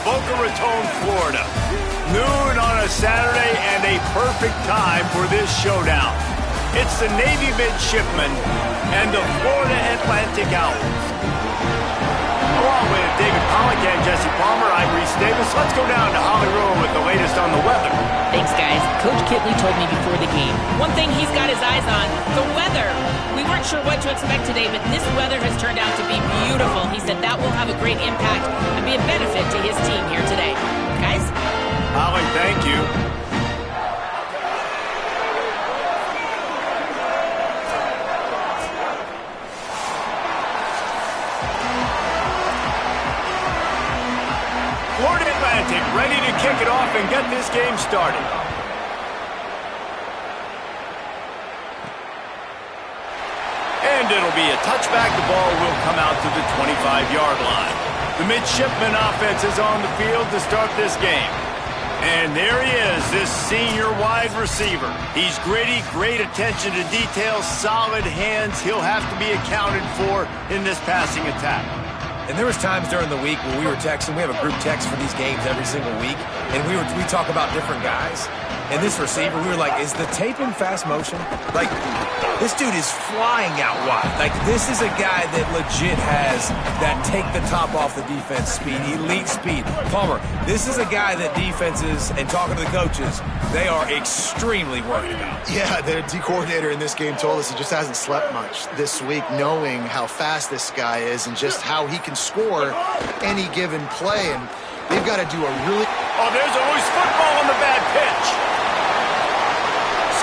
Boca Raton, Florida. Noon on a Saturday and a perfect time for this showdown. It's the Navy midshipmen and the Florida Atlantic Owls. Along with David Pollack and Jesse Palmer, I'm Reese Davis. Let's go down to Hollywood with the latest on the weather. Thanks, guys. Coach Kitley told me before the game, one thing he's got his eyes on, the weather. We weren't sure what to expect today, but this weather has turned out to be beautiful. He said that will have a great impact and be a benefit to his team here today. Guys? Holly, thank you. Florida Atlantic ready to kick it off and get this game started. And it'll be a touchback. The ball will come out to the 25-yard line. The midshipman offense is on the field to start this game. And there he is, this senior wide receiver. He's gritty, great attention to detail, solid hands. He'll have to be accounted for in this passing attack. And there was times during the week where we were texting. We have a group text for these games every single week. And we talk about different guys. And this receiver, we were like, is the tape in fast motion? Like, this dude is flying out wide. Like, this is a guy that legit has that take the top off the defense speed, elite speed. Palmer, this is a guy that defenses, and talking to the coaches, they are extremely worried about. Yeah, the D coordinator in this game told us he just hasn't slept much this week, knowing how fast this guy is and just how he can score any given play. And they've got to do a really... Oh, there's a loose football on the bad pitch.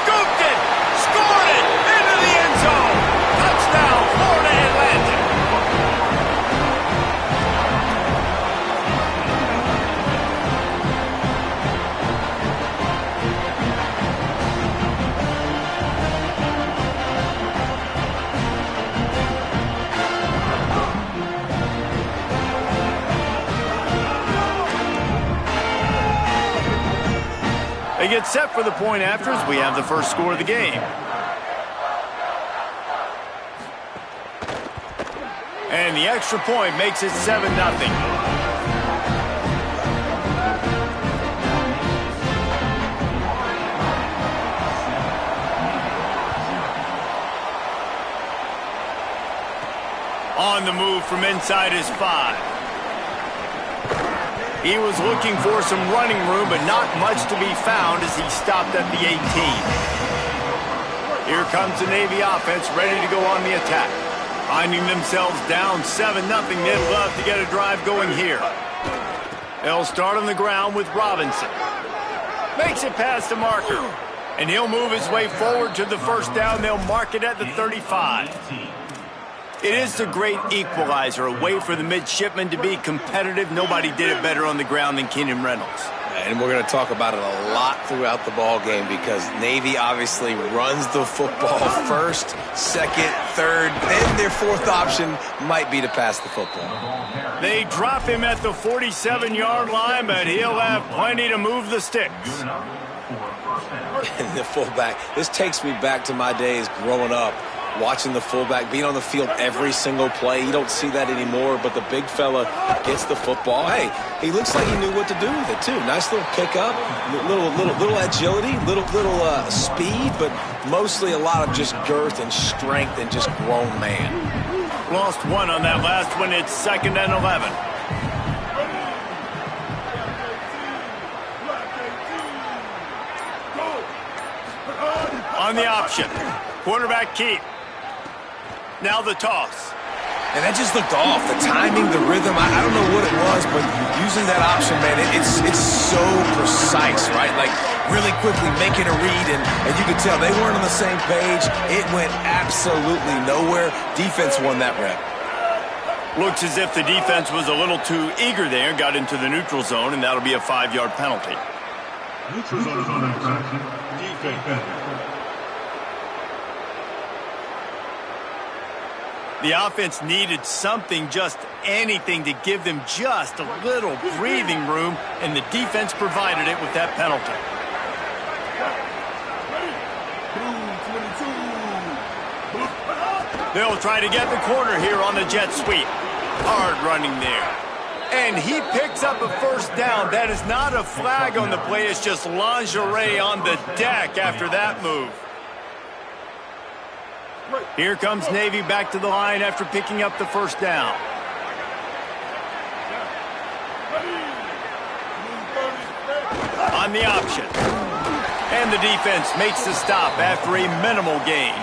Scooped it, scored it, into the end zone. Touchdown, Florida Atlantic. They get set for the point after as we have the first score of the game. And the extra point makes it 7-0. On the move from inside his 5. He was looking for some running room, but not much to be found as he stopped at the 18. Here comes the Navy offense ready to go on the attack. Finding themselves down 7-0, they'd love to get a drive going here. They'll start on the ground with Robinson. Makes it past the marker. And he'll move his way forward to the first down. They'll mark it at the 35. It is the great equalizer, a way for the midshipmen to be competitive. Nobody did it better on the ground than Keenan Reynolds. And we're going to talk about it a lot throughout the ball game because Navy obviously runs the football first, second, third, then their fourth option might be to pass the football. They drop him at the 47-yard line, but he'll have plenty to move the sticks. And the fullback, this takes me back to my days growing up, watching the fullback, being on the field every single play. You don't see that anymore, but the big fella gets the football. Hey, he looks like he knew what to do with it, too. Nice little pickup, little agility, little speed, but mostly a lot of just girth and strength and just grown man. Lost one on that last one. It's 2nd and 11. On the option. Quarterback keep. Now the toss. And that just looked off. The timing, the rhythm, I don't know what it was, but using that option, man, it's so precise, right? Like, really quickly making a read, and you could tell they weren't on the same page. It went absolutely nowhere. Defense won that rep. Looks as if the defense was a little too eager there, got into the neutral zone, and that'll be a 5-yard penalty. Neutral zone is on infraction. Defense. The offense needed something, just anything, to give them just a little breathing room, and the defense provided it with that penalty. They'll try to get the corner here on the jet sweep. Hard running there. And he picks up a first down. That is not a flag on the play. It's just lingerie on the deck after that move. Here comes Navy back to the line after picking up the first down. On the option. And the defense makes the stop after a minimal gain.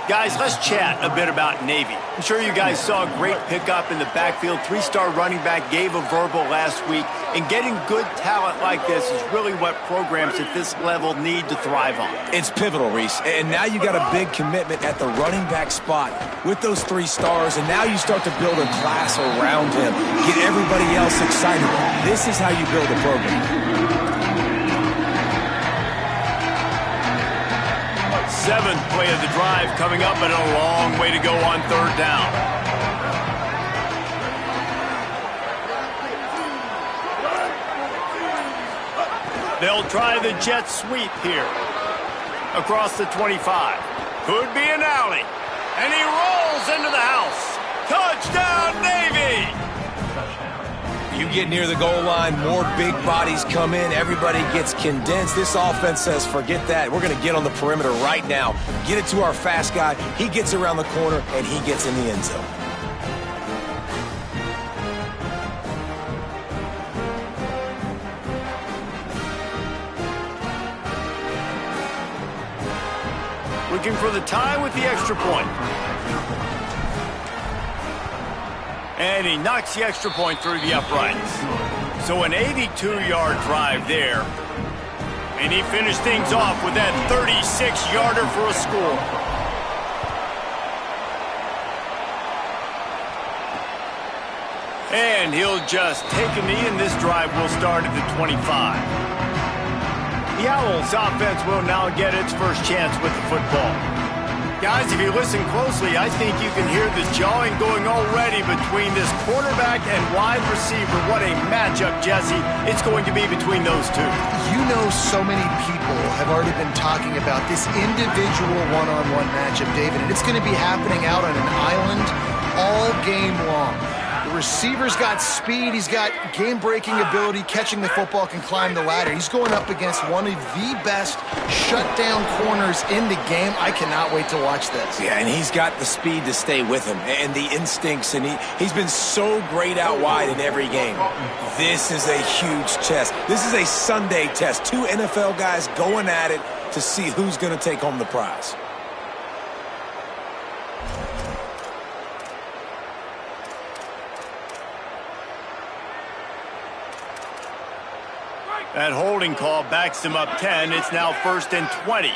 Guys, let's chat a bit about Navy. I'm sure you guys saw a great pickup in the backfield. 3-star running back gave a verbal last week. And getting good talent like this is really what programs at this level need to thrive on. It's pivotal, Reese. And now you got a big commitment at the running back spot with those 3 stars. And now you start to build a class around him. Get everybody else excited. This is how you build a program. 7th play of the drive coming up, and a long way to go on 3rd down. They'll try the jet sweep here. Across the 25. Could be an alley. And he rolls into the house. Touchdown, Navy! You get near the goal line, more big bodies come in, everybody gets condensed. This offense says, forget that. We're going to get on the perimeter right now. Get it to our fast guy. He gets around the corner, and he gets in the end zone. Looking for the tie with the extra point. And he knocks the extra point through the uprights. So an 82-yard drive there. And he finished things off with that 36-yarder for a score. And he'll just take a knee, and this drive will start at the 25. The Owls offense will now get its first chance with the football. Guys, if you listen closely, I think you can hear the jawing going already between this quarterback and wide receiver. What a matchup, Jesse, it's going to be between those two. You know, so many people have already been talking about this individual one-on-one matchup, David, and it's going to be happening out on an island all game long. The receiver's got speed, he's got game-breaking ability, catching the football, can climb the ladder. He's going up against one of the best shutdown corners in the game. I cannot wait to watch this. Yeah, and he's got the speed to stay with him and the instincts, and he's been so great out wide in every game. This is a huge test. This is a Sunday test. 2 NFL guys going at it to see who's going to take home the prize. That holding call backs him up 10. It's now 1st and 20.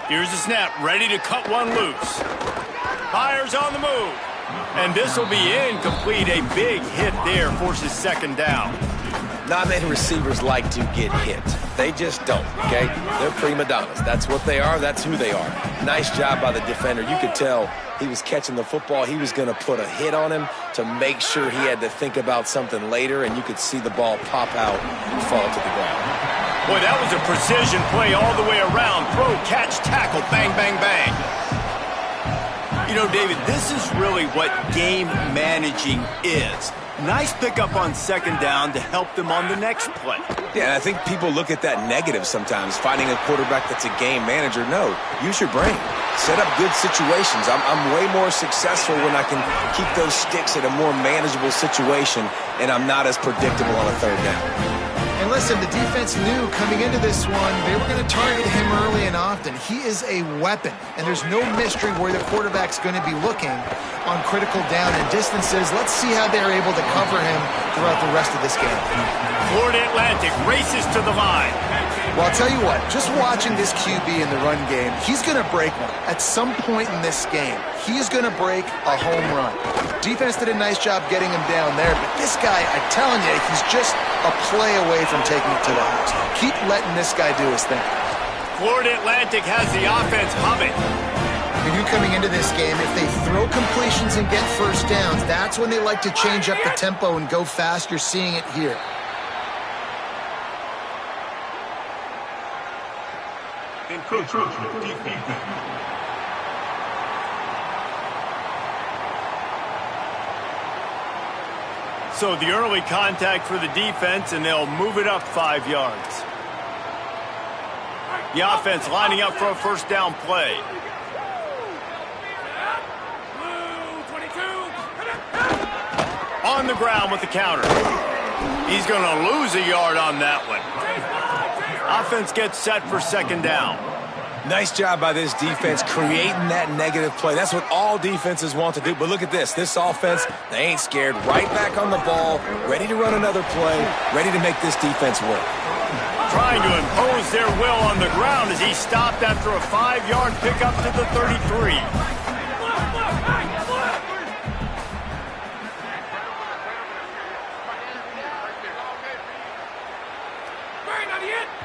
Here's the snap, ready to cut one loose. Fires on the move. And this will be incomplete. A big hit there forces 2nd down. Not many receivers like to get hit. They just don't, okay? They're prima donnas. That's what they are. That's who they are. Nice job by the defender. You could tell he was catching the football. He was going to put a hit on him to make sure he had to think about something later, and you could see the ball pop out and fall to the ground. Boy, that was a precision play all the way around. Throw, catch, tackle, bang, bang, bang. You know, David, this is really what game managing is. Nice pickup on 2nd down to help them on the next play. Yeah, and I think people look at that negative sometimes, finding a quarterback that's a game manager. No, use your brain. Set up good situations. I'm way more successful when I can keep those sticks at a more manageable situation, and I'm not as predictable on a 3rd down. And listen, the defense knew coming into this one, they were going to target him early and often. He is a weapon, and there's no mystery where the quarterback's going to be looking on critical down and distances. Let's see how they're able to cover him throughout the rest of this game. Florida Atlantic races to the line. Well, I'll tell you what, just watching this QB in the run game, he's going to break one. At some point in this game, he's going to break a home run. Defense did a nice job getting him down there, but this guy, I'm telling you, he's just a play away from taking it to the house. Keep letting this guy do his thing. Florida Atlantic has the offense humming. You knew coming into this game, if they throw completions and get first downs, that's when they like to change up the tempo and go fast. You're seeing it here. Encroachment defense. So the early contact for the defense, and they'll move it up 5 yards. The offense lining up for a first down play. On the ground with the counter. He's going to lose a yard on that one. Offense gets set for second down. Nice job by this defense creating that negative play. That's what all defenses want to do. But look at this. This offense, they ain't scared. Right back on the ball, ready to run another play, ready to make this defense work. Trying to impose their will on the ground as he stopped after a 5-yard pickup to the 33.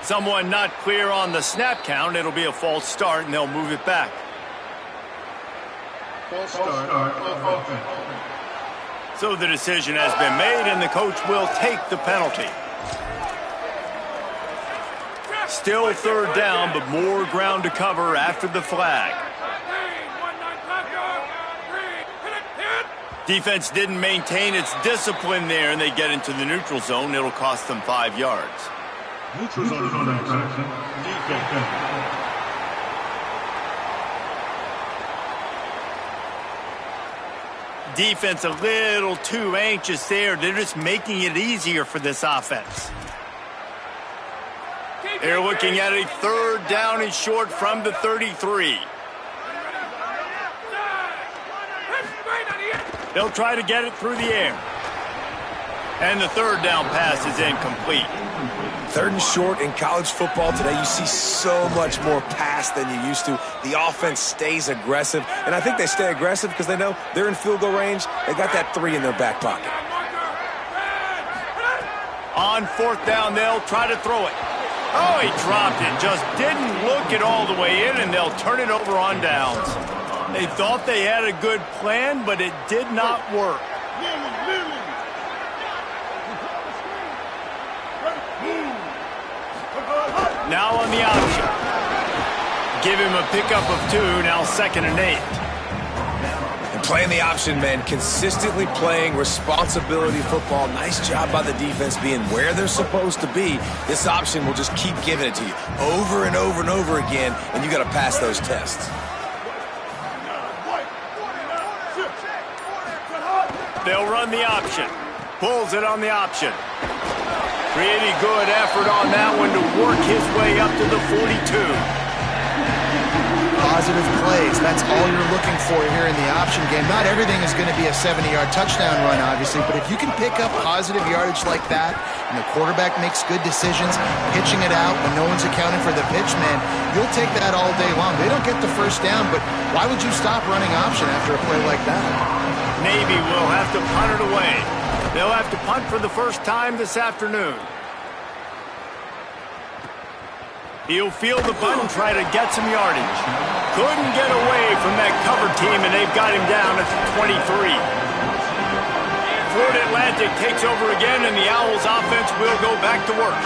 Someone not clear on the snap count. It'll be a false start, and they'll move it back. False start offense. So the decision has been made, and the coach will take the penalty. Still third down, but more ground to cover after the flag. Defense didn't maintain its discipline there, and they get into the neutral zone. It'll cost them 5 yards. Neutral zone action. Defense. Defense a little too anxious there. They're just making it easier for this offense. They're looking at a third down and short from the 33. They'll try to get it through the air. And the third down pass is incomplete. Third and short in college football today, you see so much more pass than you used to. The offense stays aggressive, and I think they stay aggressive because they know they're in field goal range. They got that 3 in their back pocket. On fourth down, they'll try to throw it. Oh, he dropped it. Just didn't look it all the way in, and they'll turn it over on downs. They thought they had a good plan, but it did not work. Now on the option. Give him a pickup of 2, now 2nd and 8. And playing the option, man, consistently playing responsibility football. Nice job by the defense being where they're supposed to be. This option will just keep giving it to you over and over and over again, and you got to pass those tests. They'll run the option. Pulls it on the option. Pretty good effort on that one to work his way up to the 42. Positive plays. That's all you're looking for here in the option game. Not everything is going to be a 70-yard touchdown run, obviously, but if you can pick up positive yardage like that and the quarterback makes good decisions, pitching it out when no one's accounting for the pitch, man, you'll take that all day long. They don't get the first down, but why would you stop running option after a play like that? Navy will have to punt it away. They'll have to punt for the first time this afternoon. He'll field the punt and try to get some yardage. Couldn't get away from that cover team, and they've got him down at the 23. Florida Atlantic takes over again, and the Owls offense will go back to work.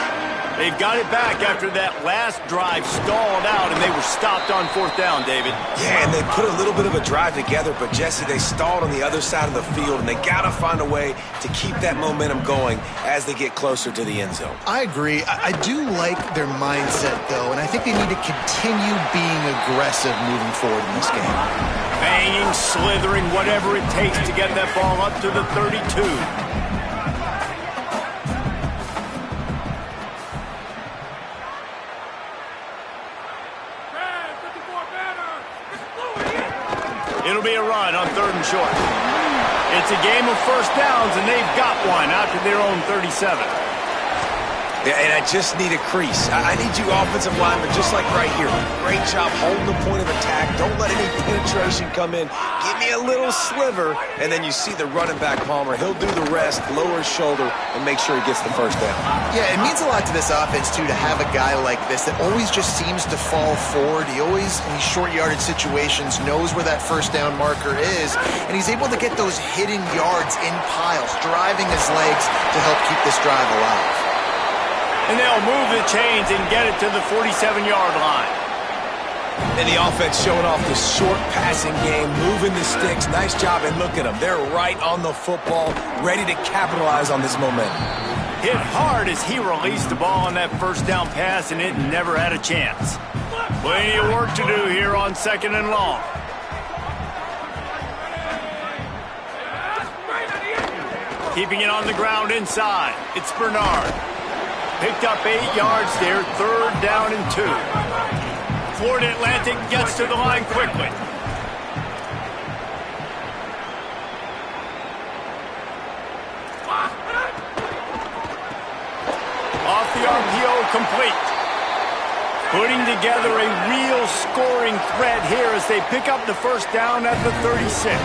They've got it back after that last drive stalled out, and they were stopped on fourth down, David. Yeah, and they put a little bit of a drive together, but, Jesse, they stalled on the other side of the field, and they got to find a way to keep that momentum going as they get closer to the end zone. I agree. I do like their mindset, though, and I think they need to continue being aggressive moving forward in this game. Banging, slithering, whatever it takes to get that ball up to the 32. It'll be a run on third and short. It's a game of first downs, and they've got one out to their own 37. Yeah, and I just need a crease. I need you offensive linemen, just like right here. Great job holding the point of attack. Don't let any penetration come in. Give me a little sliver, and then you see the running back, Palmer. He'll do the rest, lower his shoulder, and make sure he gets the first down. Yeah, it means a lot to this offense, too, to have a guy like this that always just seems to fall forward. He always, in these short yardage situations, knows where that first down marker is, and he's able to get those hidden yards in piles, driving his legs to help keep this drive alive. And they'll move the chains and get it to the 47-yard line. And the offense showing off the short passing game, moving the sticks. Nice job, and look at them. They're right on the football, ready to capitalize on this momentum. Hit hard as he released the ball on that first down pass, and it never had a chance. Plenty of work to do here on 2nd and long. Keeping it on the ground inside. It's Bernard. Picked up 8 yards there, 3rd down and 2. Florida Atlantic gets to the line quickly. Off the RPO, complete. Putting together a real scoring threat here as they pick up the first down at the 36.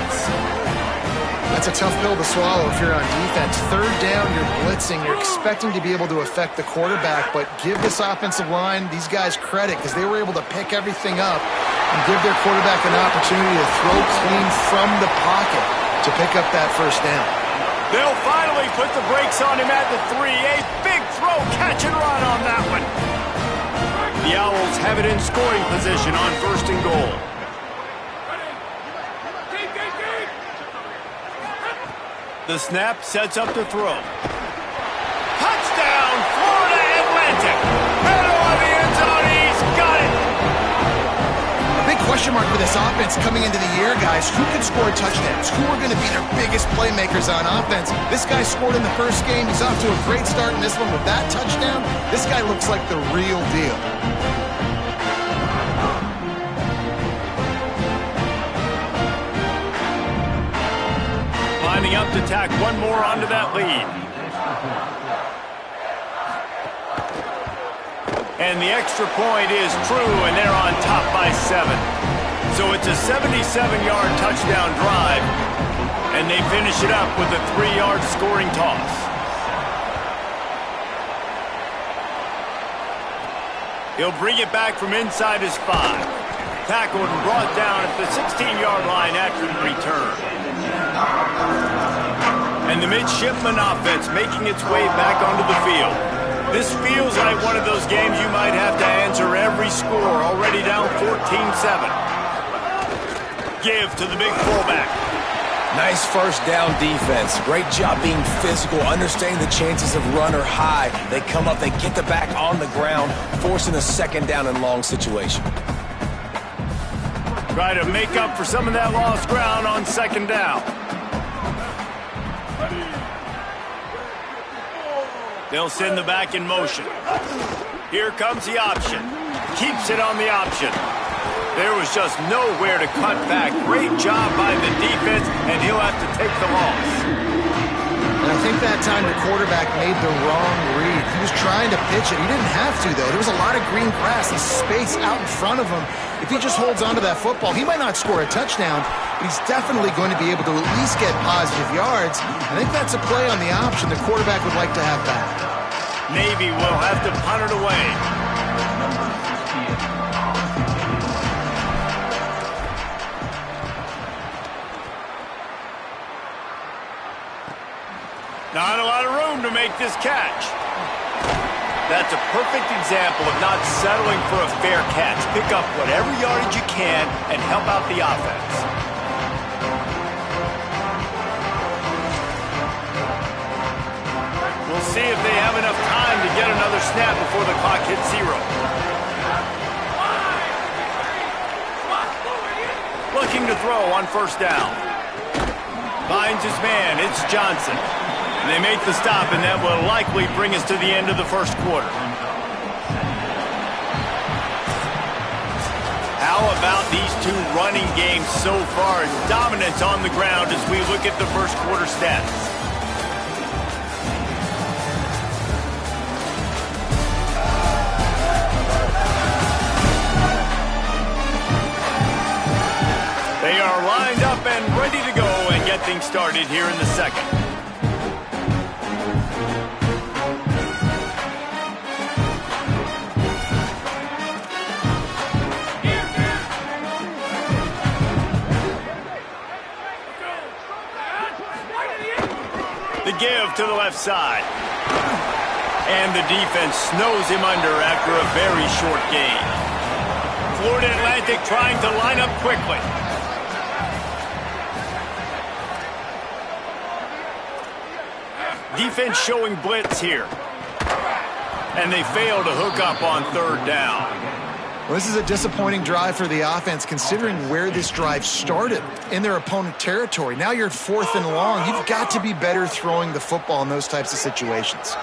That's a tough pill to swallow if you're on defense. 3rd down, you're blitzing. You're expecting to be able to affect the quarterback, but give this offensive line, these guys, credit because they were able to pick everything up and give their quarterback an opportunity to throw clean from the pocket to pick up that first down. They'll finally put the brakes on him at the 3. A big throw, catch and run on that one. The Owls have it in scoring position on 1st and goal. The snap sets up the throw. Touchdown, Florida Atlantic. Head on the end zone, he's got it. A big question mark for this offense coming into the year, guys. Who could score touchdowns? Who are going to be their biggest playmakers on offense? This guy scored in the first game. He's off to a great start in this one with that touchdown. This guy looks like the real deal. Lining up to tack one more onto that lead. And the extra point is true, and they're on top by 7. So it's a 77-yard touchdown drive, and they finish it up with a 3-yard scoring toss. He'll bring it back from inside his 5. Tackled and brought down at the 16-yard line after the return. And the midshipman offense making its way back onto the field. This feels like one of those games you might have to answer every score, already down 14-7. Give to the big fullback. Nice first down defense. Great job being physical, understanding the chances of run are high. They come up, they get the back on the ground, forcing a 2nd down and long situation. Try to make up for some of that lost ground on 2nd down. They'll send the back in motion. Here comes the option. Keeps it on the option. There was just nowhere to cut back. Great job by the defense, and he'll have to take the loss. And I think that time the quarterback made the wrong read. He was trying to pitch it. He didn't have to, though. There was a lot of green grass and space out in front of him. If he just holds onto that football, he might not score a touchdown, but he's definitely going to be able to at least get positive yards. I think that's a play on the option the quarterback would like to have back. Navy will have to punt it away. Not a lot of room to make this catch. That's a perfect example of not settling for a fair catch. Pick up whatever yardage you can and help out the offense. We'll see if they have enough time to get another snap before the clock hits 0. Looking to throw on 1st down. Finds his man. It's Johnson. And they make the stop, and that will likely bring us to the end of the 1st quarter. How about these two running games so far? Dominance on the ground as we look at the 1st quarter stats. They are lined up and ready to go and get things started here in the 2nd. The give to the left side. And the defense snows him under after a very short gain. Florida Atlantic trying to line up quickly. Defense showing blitz here. And they fail to hook up on third down. Well, this is a disappointing drive for the offense considering where this drive started, in their opponent territory. Now you're at 4th and long. You've got to be better throwing the football in those types of situations.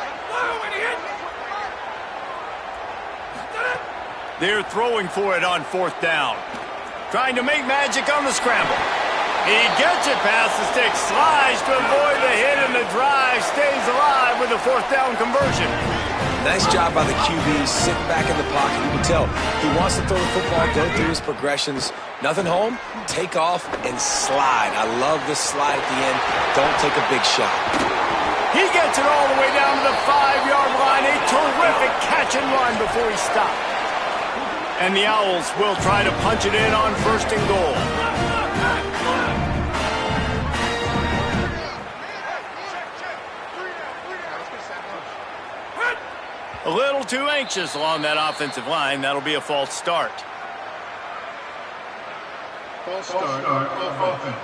They're throwing for it on 4th down. Trying to make magic on the scramble. He gets it past the stick, slides to avoid the hit, and the drive stays alive with a 4th down conversion. Nice job by the QB, sitting back in the pocket. You can tell he wants to throw the football, go through his progressions. Nothing home, take off and slide. I love the slide at the end. Don't take a big shot. He gets it all the way down to the 5-yard line. A terrific catch and run before he stopped. And the Owls will try to punch it in on 1st and goal. A little too anxious along that offensive line. That'll be a false start. False start of offense.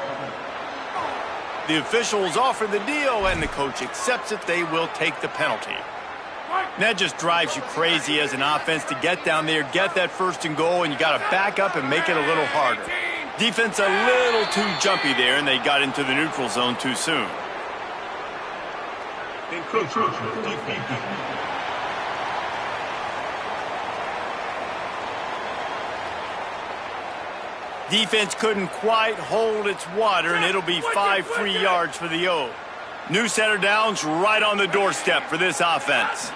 The officials offer the deal, and the coach accepts it. They will take the penalty. And that just drives you crazy as an offense to get down there, get that 1st and goal, and you got to back up and make it a little harder. Defense a little too jumpy there, and they got into the neutral zone too soon. Encroachment defeated. Defense couldn't quite hold its water, and it'll be 5 free yards for the O. New set of downs right on the doorstep for this offense.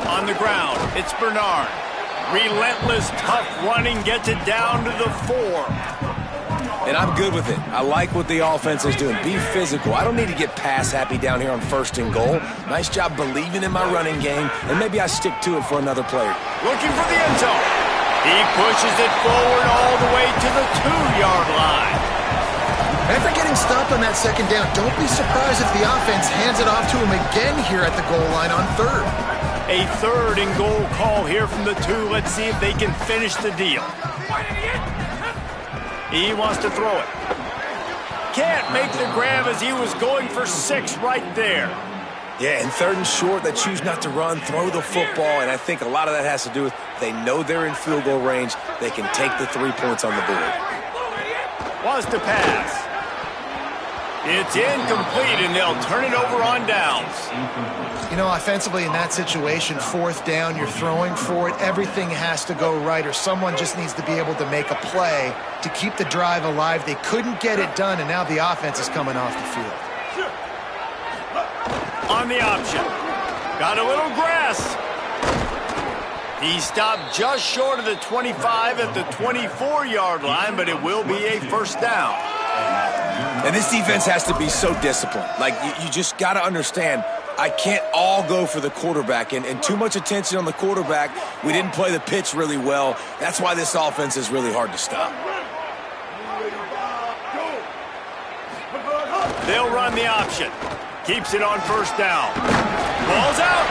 On the ground, it's Bernard. Relentless, tough running, gets it down to the 4. And I'm good with it. I like what the offense is doing. Be physical. I don't need to get pass happy down here on 1st and goal. Nice job believing in my running game, and maybe I stick to it for another player. Looking for the end zone. He pushes it forward all the way to the 2-yard line. After getting stopped on that 2nd down, don't be surprised if the offense hands it off to him again here at the goal line on 3rd. A 3rd and goal call here from the 2. Let's see if they can finish the deal. He wants to throw it. Can't make the grab as he was going for 6 right there. Yeah, and 3rd and short, they choose not to run, throw the football, and I think a lot of that has to do with they know they're in field goal range. They can take the 3 points on the board. Wants to pass. It's incomplete, and they'll turn it over on downs. You know, offensively in that situation, 4th down, you're throwing for it. Everything has to go right, or someone just needs to be able to make a play to keep the drive alive. They couldn't get it done, and now the offense is coming off the field. On the option. Got a little grass. He stopped just short of the 25 at the 24-yard line, but it will be a 1st down. And this defense has to be so disciplined. Like, you just got to understand, I can't all go for the quarterback, and too much attention on the quarterback. We didn't play the pitch really well. That's why this offense is really hard to stop. They'll run the option. Keeps it on 1st down. Ball's out.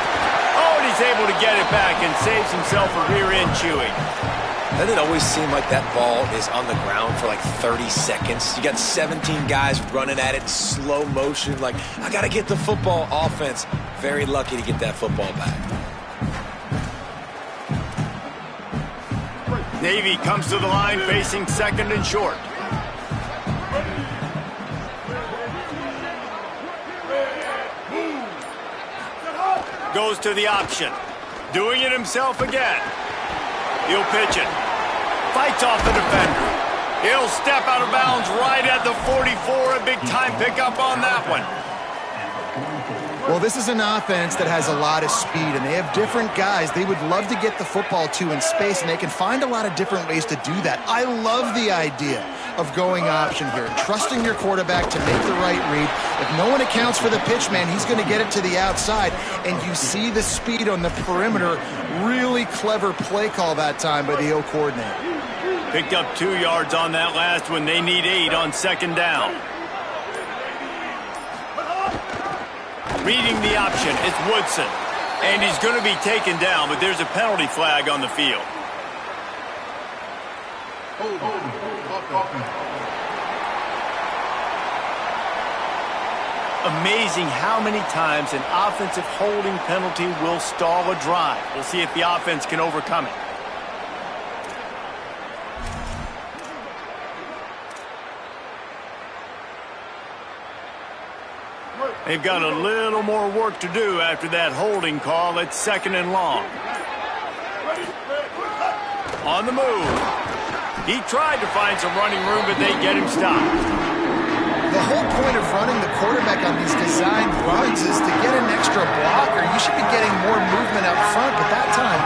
Oh, and he's able to get it back and saves himself a rear end chewing. Doesn't it always seem like that ball is on the ground for like 30 seconds? You got 17 guys running at it, slow motion. Like, I got to get the football. Offense, very lucky to get that football back. Navy comes to the line facing 2nd and short. Goes to the option. Doing it himself again. He'll pitch it. Fights off the defender. He'll step out of bounds right at the 44. A big time pickup on that one. Well, this is an offense that has a lot of speed, and they have different guys they would love to get the football to in space, and they can find a lot of different ways to do that. I love the idea of going option here, trusting your quarterback to make the right read. If no one accounts for the pitch, man, he's going to get it to the outside, and you see the speed on the perimeter. Really clever play call that time by the O coordinator. Picked up 2 yards on that last one. They need 8 on 2nd down. Reading the option, it's Woodson. And he's going to be taken down, but there's a penalty flag on the field. Amazing how many times an offensive holding penalty will stall a drive. We'll see if the offense can overcome it. They've got a little more work to do after that holding call at 2nd and long. On the move. He tried to find some running room, but they get him stopped. The whole point of running the quarterback on these designed runs is to get an extra blocker. You should be getting more movement up front, but that time,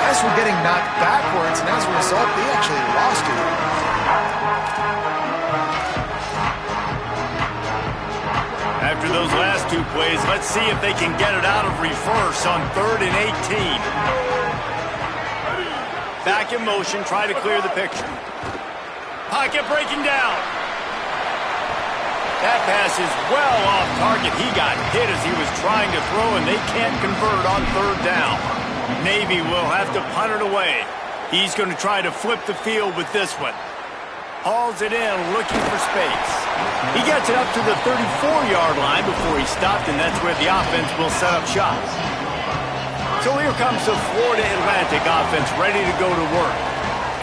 guys were getting knocked backwards, and as a result, they actually lost it. After those last two plays, let's see if they can get it out of reverse on 3rd and 18. Back in motion, try to clear the picture. Pocket breaking down. That pass is well off target. He got hit as he was trying to throw, and they can't convert on 3rd down. Navy will have to punt it away. He's going to try to flip the field with this one. Hauls it in, looking for space. He gets it up to the 34-yard line before he stopped, and that's where the offense will set up shop. So here comes the Florida Atlantic offense ready to go to work.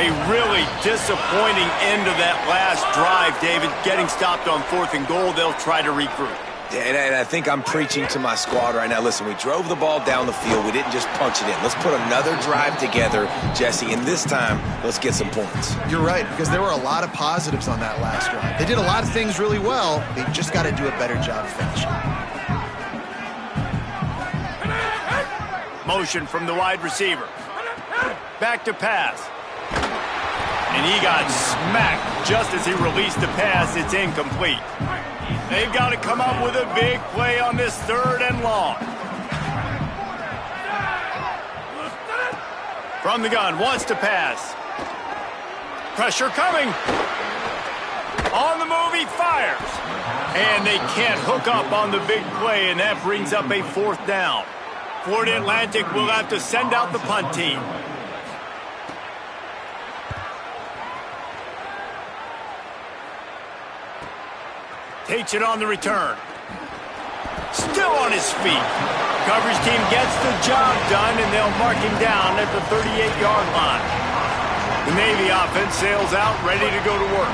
A really disappointing end of that last drive, David. Getting stopped on 4th and goal, they'll try to regroup. Yeah, and I think I'm preaching to my squad right now. Listen, we drove the ball down the field. We didn't just punch it in. Let's put another drive together, Jesse, and this time, let's get some points. You're right, because there were a lot of positives on that last drive. They did a lot of things really well. They just got to do a better job finishing. Motion from the wide receiver. Back to pass. And he got smacked just as he released the pass. It's incomplete. They've got to come up with a big play on this 3rd and long. From the gun, wants to pass. Pressure coming. On the move, he fires. And they can't hook up on the big play, and that brings up a 4th down. Florida Atlantic will have to send out the punt team. Takes it on the return. Still on his feet. Coverage team gets the job done, and they'll mark him down at the 38-yard line. The Navy offense sails out, ready to go to work.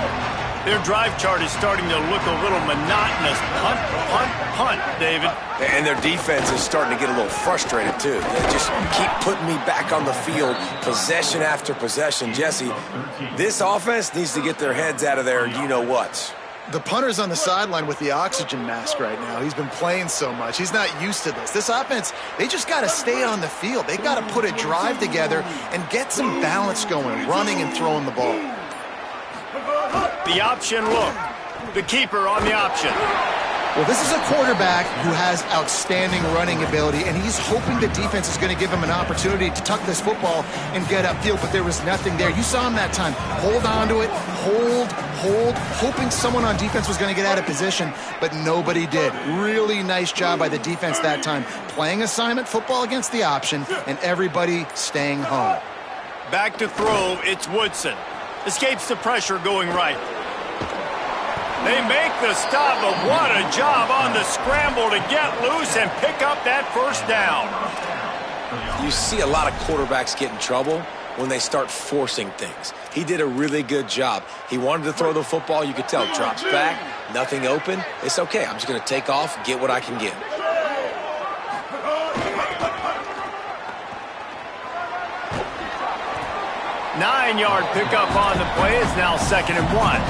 Their drive chart is starting to look a little monotonous. Punt, punt, punt, David. And their defense is starting to get a little frustrated, too. They just keep putting me back on the field, possession after possession. Jesse, this offense needs to get their heads out of there, you-know-what. The punter's on the sideline with the oxygen mask right now. He's been playing so much. He's not used to this. This offense, they just got to stay on the field. They got to put a drive together and get some balance going, running and throwing the ball. The option look. The keeper on the option. Well, this is a quarterback who has outstanding running ability, and he's hoping the defense is going to give him an opportunity to tuck this football and get upfield, but there was nothing there. You saw him that time. Hold on to it, hold, hoping someone on defense was going to get out of position, but nobody did. Really nice job by the defense that time. Playing assignment football against the option, and everybody staying home. Back to throw, it's Woodson. Escapes the pressure going right. They make the stop, but what a job on the scramble to get loose and pick up that 1st down. You see a lot of quarterbacks get in trouble when they start forcing things. He did a really good job. He wanted to throw the football. You could tell, drops back, nothing open. It's okay. I'm just going to take off, get what I can get. Nine-yard pickup on the play. It's now 2nd and 1.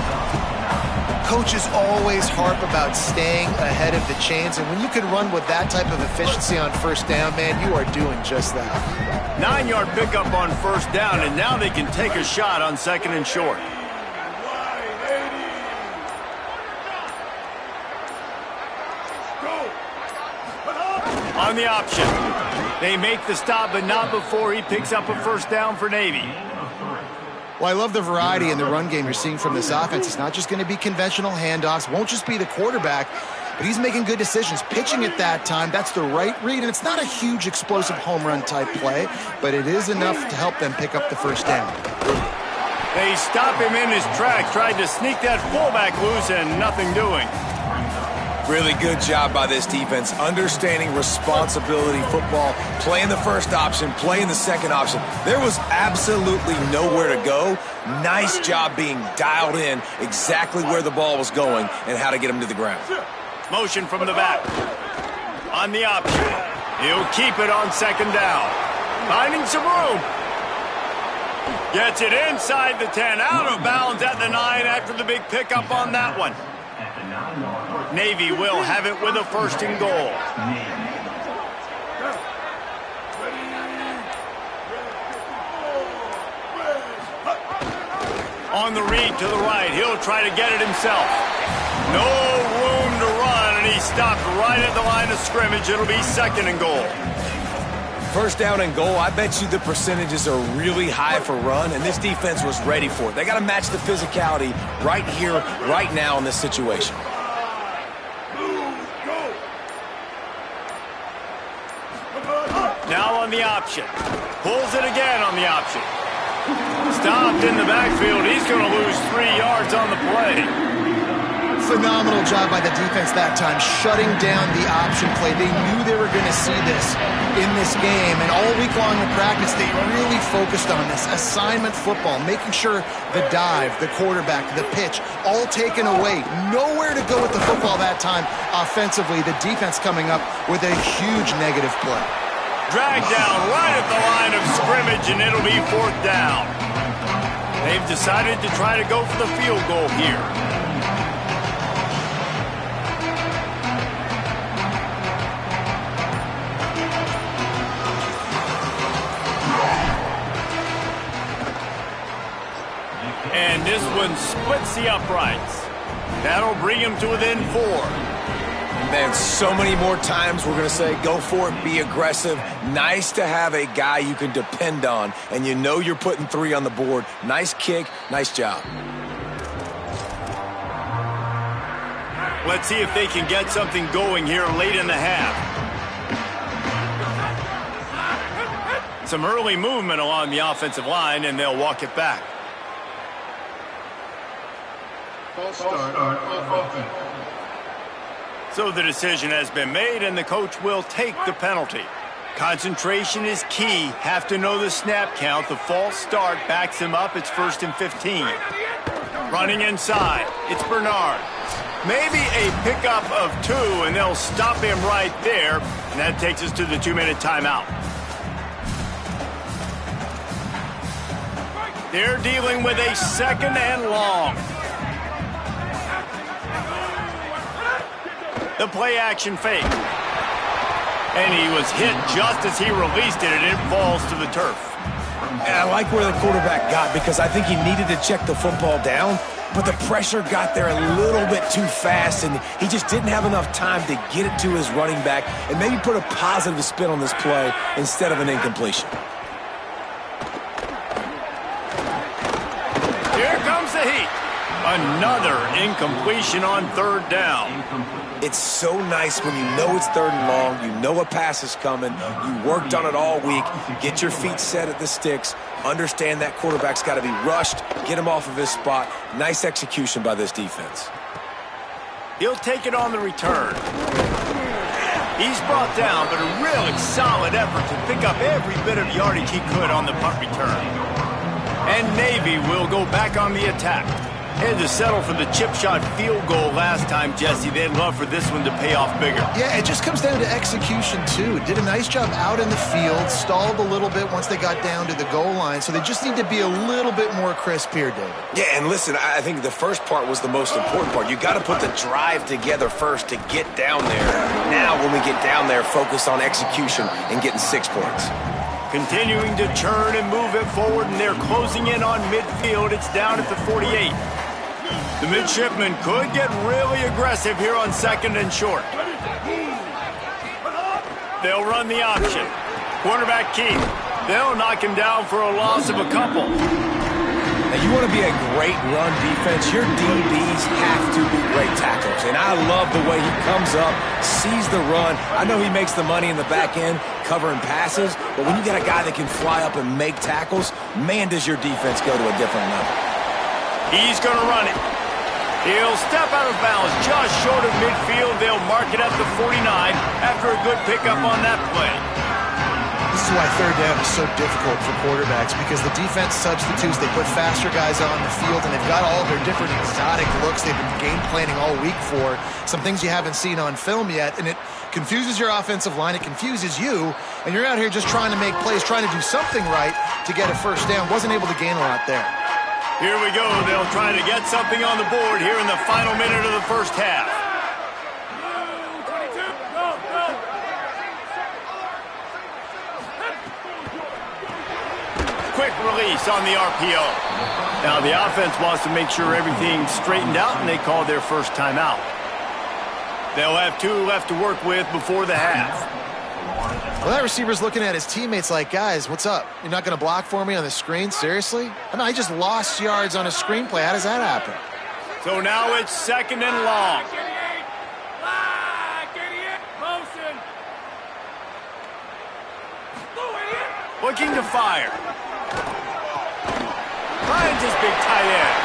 Coaches always harp about staying ahead of the chains, and when you can run with that type of efficiency on 1st down, man, you are doing just that. 9-yard pickup on 1st down, and now they can take a shot on 2nd and short. On the option. They make the stop, but not before he picks up a 1st down for Navy. Well, I love the variety in the run game you're seeing from this offense. It's not just going to be conventional handoffs. Won't just be the quarterback, but he's making good decisions. Pitching at that time, that's the right read, and it's not a huge explosive home run type play, but it is enough to help them pick up the 1st down. They stop him in his tracks, tried to sneak that fullback loose and nothing doing. Really good job by this defense, understanding responsibility football, playing the first option, playing the second option. There was absolutely nowhere to go. Nice job being dialed in exactly where the ball was going and how to get him to the ground. Motion from the back. On the option. He'll keep it on second down. Finding some room. Gets it inside the 10, out of bounds at the 9 after the big pickup on that one. Navy will have it with a first and goal. On the read to the right, he'll try to get it himself. No room to run, and he stopped right at the line of scrimmage. It'll be second and goal. First down and goal, I bet you the percentages are really high for run, and this defense was ready for it. They got to match the physicality right here, right now in this situation. Now on the option. Pulls it again on the option. Stopped in the backfield. He's going to lose 3 yards on the play. Phenomenal job by the defense that time, shutting down the option play. They knew they were going to see this in this game, and all week long in practice, they really focused on this. Assignment football, making sure the dive, the quarterback, the pitch, all taken away. Nowhere to go with the football that time offensively. The defense coming up with a huge negative play. Dragged down right at the line of scrimmage, and it'll be fourth down. They've decided to try to go for the field goal here. And this one splits the uprights. That'll bring him to within 4. Man, so many more times we're going to say, go for it, be aggressive. Nice to have a guy you can depend on, and you know you're putting 3 on the board. Nice kick, nice job. Let's see if they can get something going here late in the half. Some early movement along the offensive line, and they'll walk it back. False start offense. So the decision has been made, and the coach will take the penalty. Concentration is key. Have to know the snap count. The false start backs him up. It's 1st and 15. Running inside. It's Bernard. Maybe a pickup of 2, and they'll stop him right there. And that takes us to the 2-minute timeout. They're dealing with a second and long. The play-action fake. And he was hit just as he released it, and it falls to the turf. And I like where the quarterback got, because I think he needed to check the football down, but the pressure got there a little bit too fast, and he just didn't have enough time to get it to his running back and maybe put a positive spin on this play instead of an incompletion. Here comes the heat. Another incompletion on 3rd down. It's so nice when you know it's 3rd and long, you know a pass is coming, you worked on it all week, get your feet set at the sticks, understand that quarterback's got to be rushed, get him off of his spot. Nice execution by this defense. He'll take it on the return. He's brought down, but a really solid effort to pick up every bit of yardage he could on the punt return. And Navy will go back on the attack. Had to settle for the chip shot field goal last time, Jesse. They'd love for this one to pay off bigger. Yeah, it just comes down to execution, too. Did a nice job out in the field, stalled a little bit once they got down to the goal line, so they just need to be a little bit more crisp here, David. Yeah, and listen, I think the first part was the most important part. You got to put the drive together first to get down there. Now, when we get down there, focus on execution and getting 6 points. Continuing to churn and move it forward, and they're closing in on midfield. It's down at the 48. The midshipmen could get really aggressive here on 2nd and short. They'll run the option. Quarterback Keith. They'll knock him down for a loss of a couple. Now, you want to be a great run defense, your DBs have to be great tacklers. And I love the way he comes up, sees the run. I know he makes the money in the back end covering passes, but when you got a guy that can fly up and make tackles, man, does your defense go to a different level. He's going to run it. He'll step out of bounds just short of midfield. They'll mark it at the 49 after a good pickup on that play. This is why third down is so difficult for quarterbacks, because the defense substitutes. They put faster guys on the field, and they've got all their different exotic looks they've been game planning all week for, some things you haven't seen on film yet, and it confuses your offensive line. It confuses you, and you're out here just trying to make plays, trying to do something right to get a first down. Wasn't able to gain a lot there. Here we go. They'll try to get something on the board here in the final minute of the first half. Quick release on the RPO. Now the offense wants to make sure everything's straightened out, and they call their first timeout. They'll have 2 left to work with before the half. Well, that receiver's looking at his teammates like, guys, what's up? You're not going to block for me on the screen? Seriously? I mean, I just lost yards on a screenplay. How does that happen? So now it's second and long. Looking to fire. Finds his big tight end.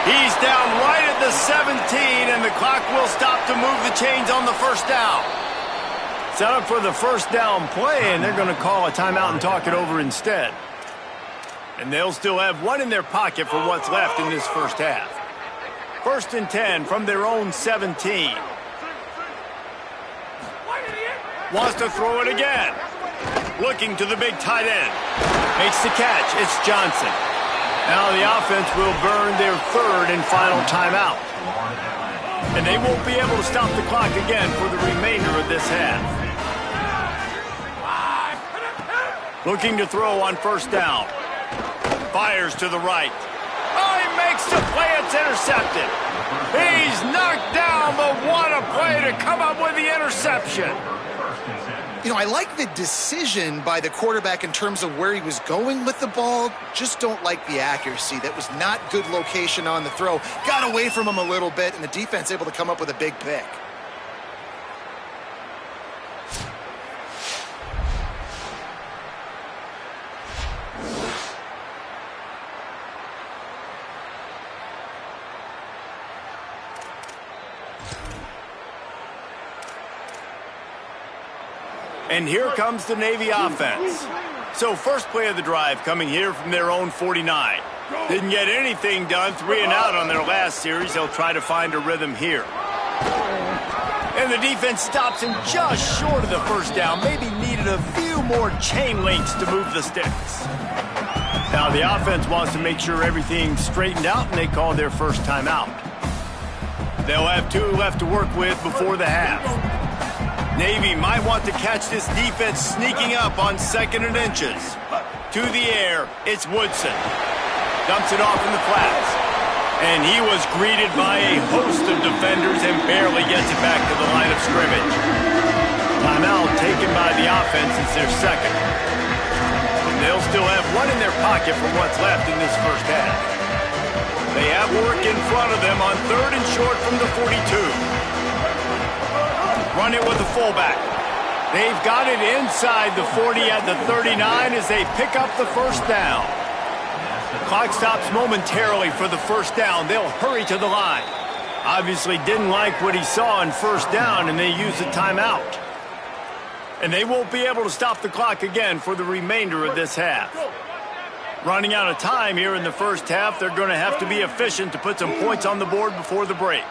He's down right at the 17, and the clock will stop to move the chains on the first down. Set up for the first down play, and they're going to call a timeout and talk it over instead. And they'll still have 1 in their pocket for what's left in this first half. First and 10 from their own 17. Wants to throw it again. Looking to the big tight end. Makes the catch. It's Johnson. Now the offense will burn their third and final timeout. And they won't be able to stop the clock again for the remainder of this half. Looking to throw on first down. Fires to the right. Oh, he makes the play. It's intercepted. He's knocked down, but what a play to come up with the interception. You know, I like the decision by the quarterback in terms of where he was going with the ball. Just don't like the accuracy. That was not good location on the throw. Got away from him a little bit, and the defense able to come up with a big pick. And here comes the Navy offense. So first play of the drive coming here from their own 49. Didn't get anything done, 3 and out on their last series. They'll try to find a rhythm here. And the defense stops him just short of the first down. Maybe needed a few more chain links to move the sticks. Now the offense wants to make sure everything's straightened out, and they call their first timeout. They'll have 2 left to work with before the half. Navy might want to catch this defense sneaking up on 2nd and inches. To the air, it's Woodson. Dumps it off in the flats. And he was greeted by a host of defenders and barely gets it back to the line of scrimmage. Timeout taken by the offense. It's their second. And they'll still have 1 in their pocket for what's left in this first half. They have work in front of them on 3rd and short from the 42. Run it with the fullback. They've got it inside the 40 at the 39 as they pick up the first down. The clock stops momentarily for the first down. They'll hurry to the line. Obviously didn't like what he saw on first down, and they use a timeout. And they won't be able to stop the clock again for the remainder of this half. Running out of time here in the first half, they're going to have to be efficient to put some points on the board before the break.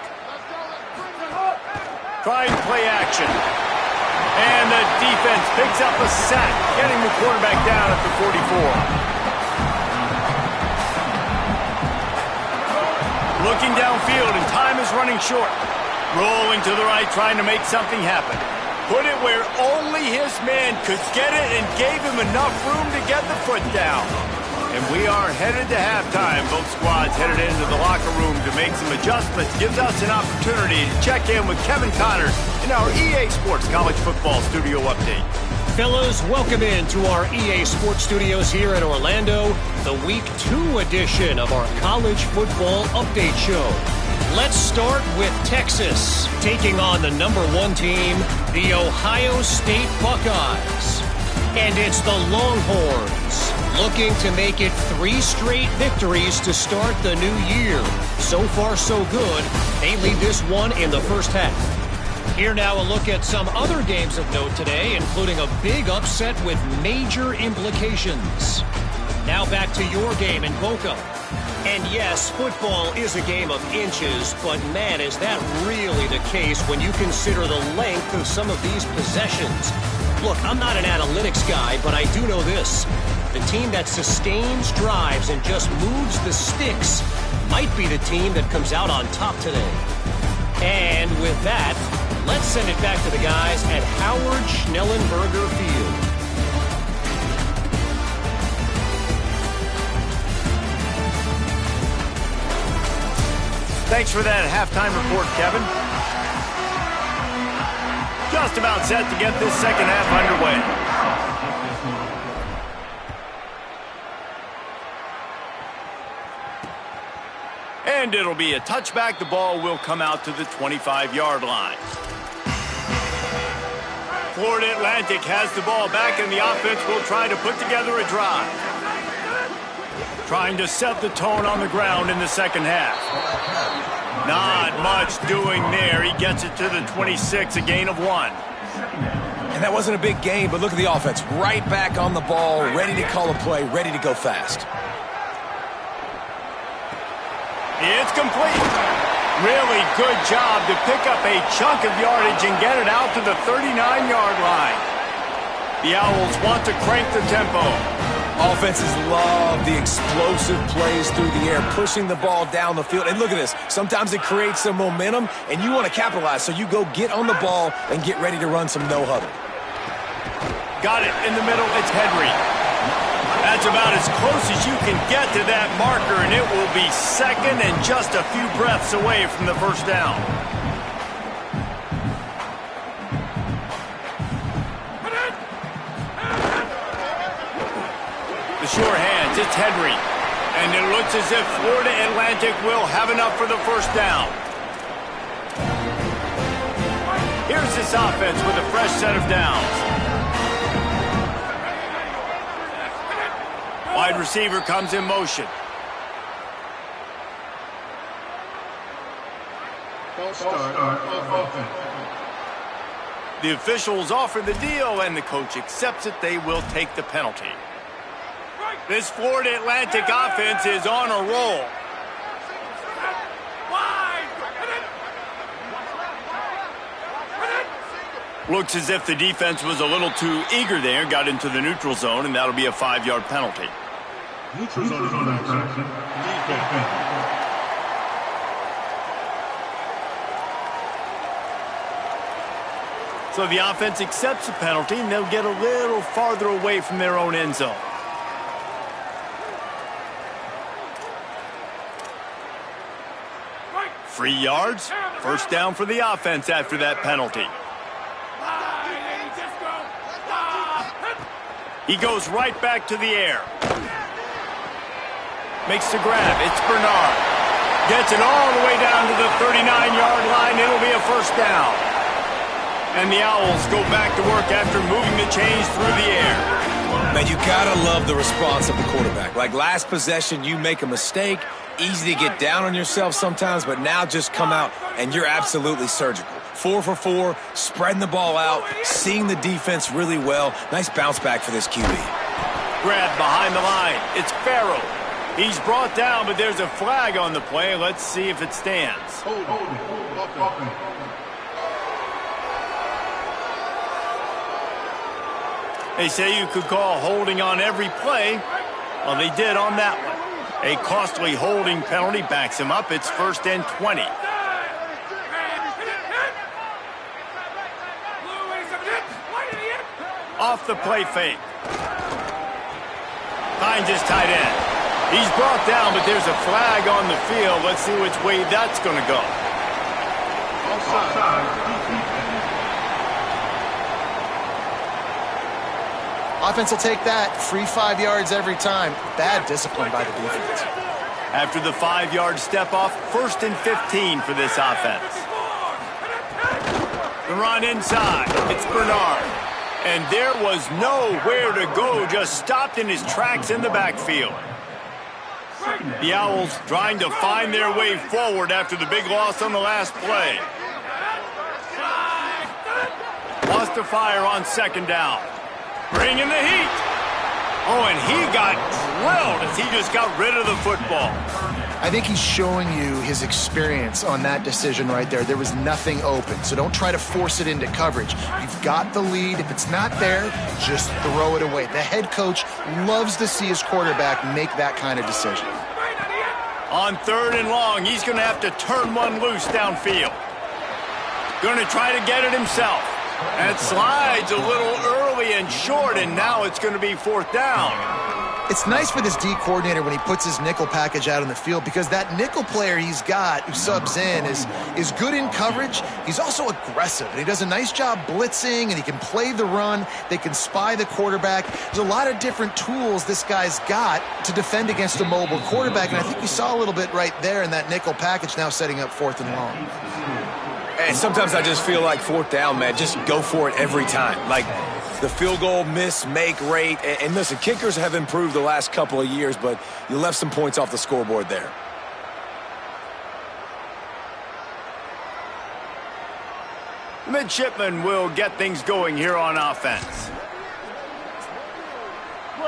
Trying play action. And the defense picks up a sack, getting the quarterback down at the 44. Looking downfield, and time is running short. Rolling to the right, trying to make something happen. Put it where only his man could get it, and gave him enough room to get the foot down. And we are headed to halftime. Both squads headed into the locker room to make some adjustments. Gives us an opportunity to check in with Kevin Connors in our EA Sports College Football Studio Update. fellas, welcome into our EA Sports Studios here in Orlando, the Week 2 edition of our College Football Update Show. Let's start with Texas, taking on the #1 team, the Ohio State Buckeyes. And it's the Longhorns, looking to make it 3 straight victories to start the new year. So far, so good. They lead this one in the first half. Here now a look at some other games of note today, including a big upset with major implications. Now back to your game in Boca. And yes, football is a game of inches, but man, is that really the case when you consider the length of some of these possessions. Look, I'm not an analytics guy, but I do know this. The team that sustains drives and just moves the sticks might be the team that comes out on top today. And with that, let's send it back to the guys at Howard Schnellenberger Field. Thanks for that halftime report, Kevin. Just about set to get this second half underway. And it'll be a touchback. The ball will come out to the 25-yard line. Florida Atlantic has the ball back, and the offense will try to put together a drive. Trying to set the tone on the ground in the second half. Not much doing there. He gets it to the 26, a gain of 1. And that wasn't a big gain, but look at the offense. Right back on the ball, ready to call a play, ready to go fast. It's complete. Really good job to pick up a chunk of yardage and get it out to the 39-yard line. The Owls want to crank the tempo. Offenses love the explosive plays through the air, pushing the ball down the field. And look at this. Sometimes it creates some momentum, and you want to capitalize. So you go get on the ball and get ready to run some no-huddle. Got it in the middle. It's Henry. That's about as close as you can get to that marker, and it will be second and just a few breaths away from the first down. The sure hands, it's Henry. And it looks as if Florida Atlantic will have enough for the first down. Here's this offense with a fresh set of downs. Wide receiver comes in motion. The officials offer the deal, and the coach accepts it. They will take the penalty. This Florida Atlantic offense is on a roll. Looks as if the defense was a little too eager there, got into the neutral zone, and that'll be a 5-yard penalty. Neutral zone infraction. Defense. So the offense accepts the penalty, and they'll get a little farther away from their own end zone. Free yards, first down for the offense after that penalty. He goes right back to the air. Makes the grab. It's Bernard. Gets it all the way down to the 39-yard line. It'll be a first down. And the Owls go back to work after moving the chains through the air. Now, you got to love the response of the quarterback. Like last possession, you make a mistake. Easy to get down on yourself sometimes, but now just come out and you're absolutely surgical. 4 for 4, spreading the ball out, seeing the defense really well. Nice bounce back for this QB. Grab behind the line. It's Farrell. He's brought down, but there's a flag on the play. Let's see if it stands. They say you could call holding on every play. Well, they did on that one. A costly holding penalty backs him up. It's 1st and 20. Off the play fake. Finds his tight end. He's brought down, but there's a flag on the field. Let's see which way that's going to go. Offense will take that. Free 5 yards every time. Bad discipline by the defense. After the 5-yard step off, 1st and 15 for this offense. The run inside. It's Bernard. And there was nowhere to go, just stopped in his tracks in the backfield. The Owls trying to find their way forward after the big loss on the last play. Lost to fire on 2nd down. Bringing the heat. Oh, and he got drilled as he just got rid of the football. I think he's showing you his experience on that decision right there. There was nothing open, so don't try to force it into coverage. You've got the lead. If it's not there, just throw it away. The head coach loves to see his quarterback make that kind of decision. On 3rd and long, he's going to have to turn one loose downfield. Going to try to get it himself. And it slides a little early and short, and now it's going to be 4th down. It's nice for this D coordinator when he puts his nickel package out on the field, because that nickel player he's got who subs in is good in coverage. He's also aggressive, and he does a nice job blitzing, and he can play the run. They can spy the quarterback. There's a lot of different tools this guy's got to defend against a mobile quarterback, and I think you saw a little bit right there in that nickel package now setting up 4th and long. And sometimes I just feel like 4th down, man, just go for it every time. Like the field goal miss-make rate. And listen, kickers have improved the last couple of years, but you left some points off the scoreboard there. The midshipmen will get things going here on offense.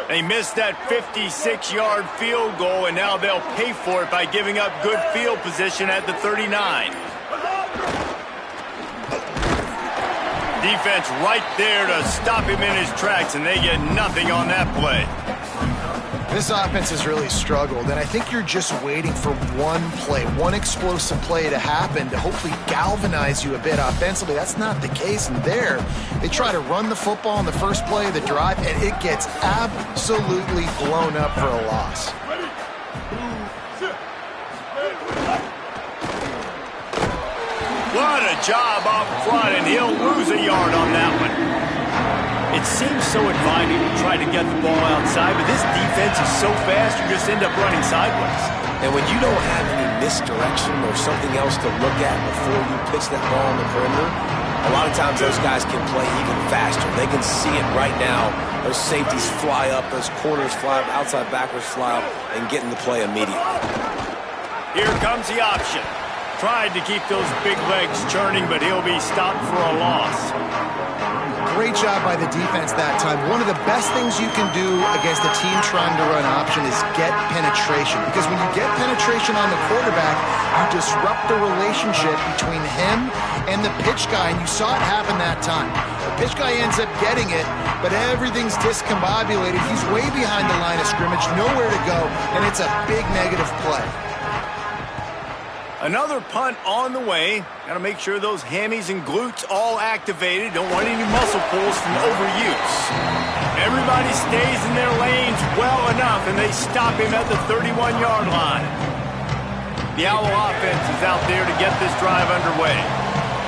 They missed that 56-yard field goal, and now they'll pay for it by giving up good field position at the 39. Defense right there to stop him in his tracks, and they get nothing on that play. This offense has really struggled, and I think you're just waiting for one play, one explosive play to happen to hopefully galvanize you a bit offensively. That's not the case, and there they try to run the football in the first play of the drive, and it gets absolutely blown up for a loss. What a job up front, and he'll lose a yard on that one. It seems so inviting to try to get the ball outside, but this defense is so fast, you just end up running sideways. And when you don't have any misdirection or something else to look at before you pitch that ball on the perimeter, a lot of times those guys can play even faster. They can see it right now. Those safeties fly up, those corners fly up, outside backers fly up, and get in the play immediately. Here comes the option. Tried to keep those big legs churning, but he'll be stopped for a loss. Great job by the defense that time. One of the best things you can do against a team trying to run option is get penetration. Because when you get penetration on the quarterback, you disrupt the relationship between him and the pitch guy, and you saw it happen that time. The pitch guy ends up getting it, but everything's discombobulated. He's way behind the line of scrimmage, nowhere to go, and it's a big negative play. Another punt on the way. Got to make sure those hammies and glutes all activated. Don't want any muscle pulls from overuse. Everybody stays in their lanes well enough, and they stop him at the 31-yard line. The Owl offense is out there to get this drive underway.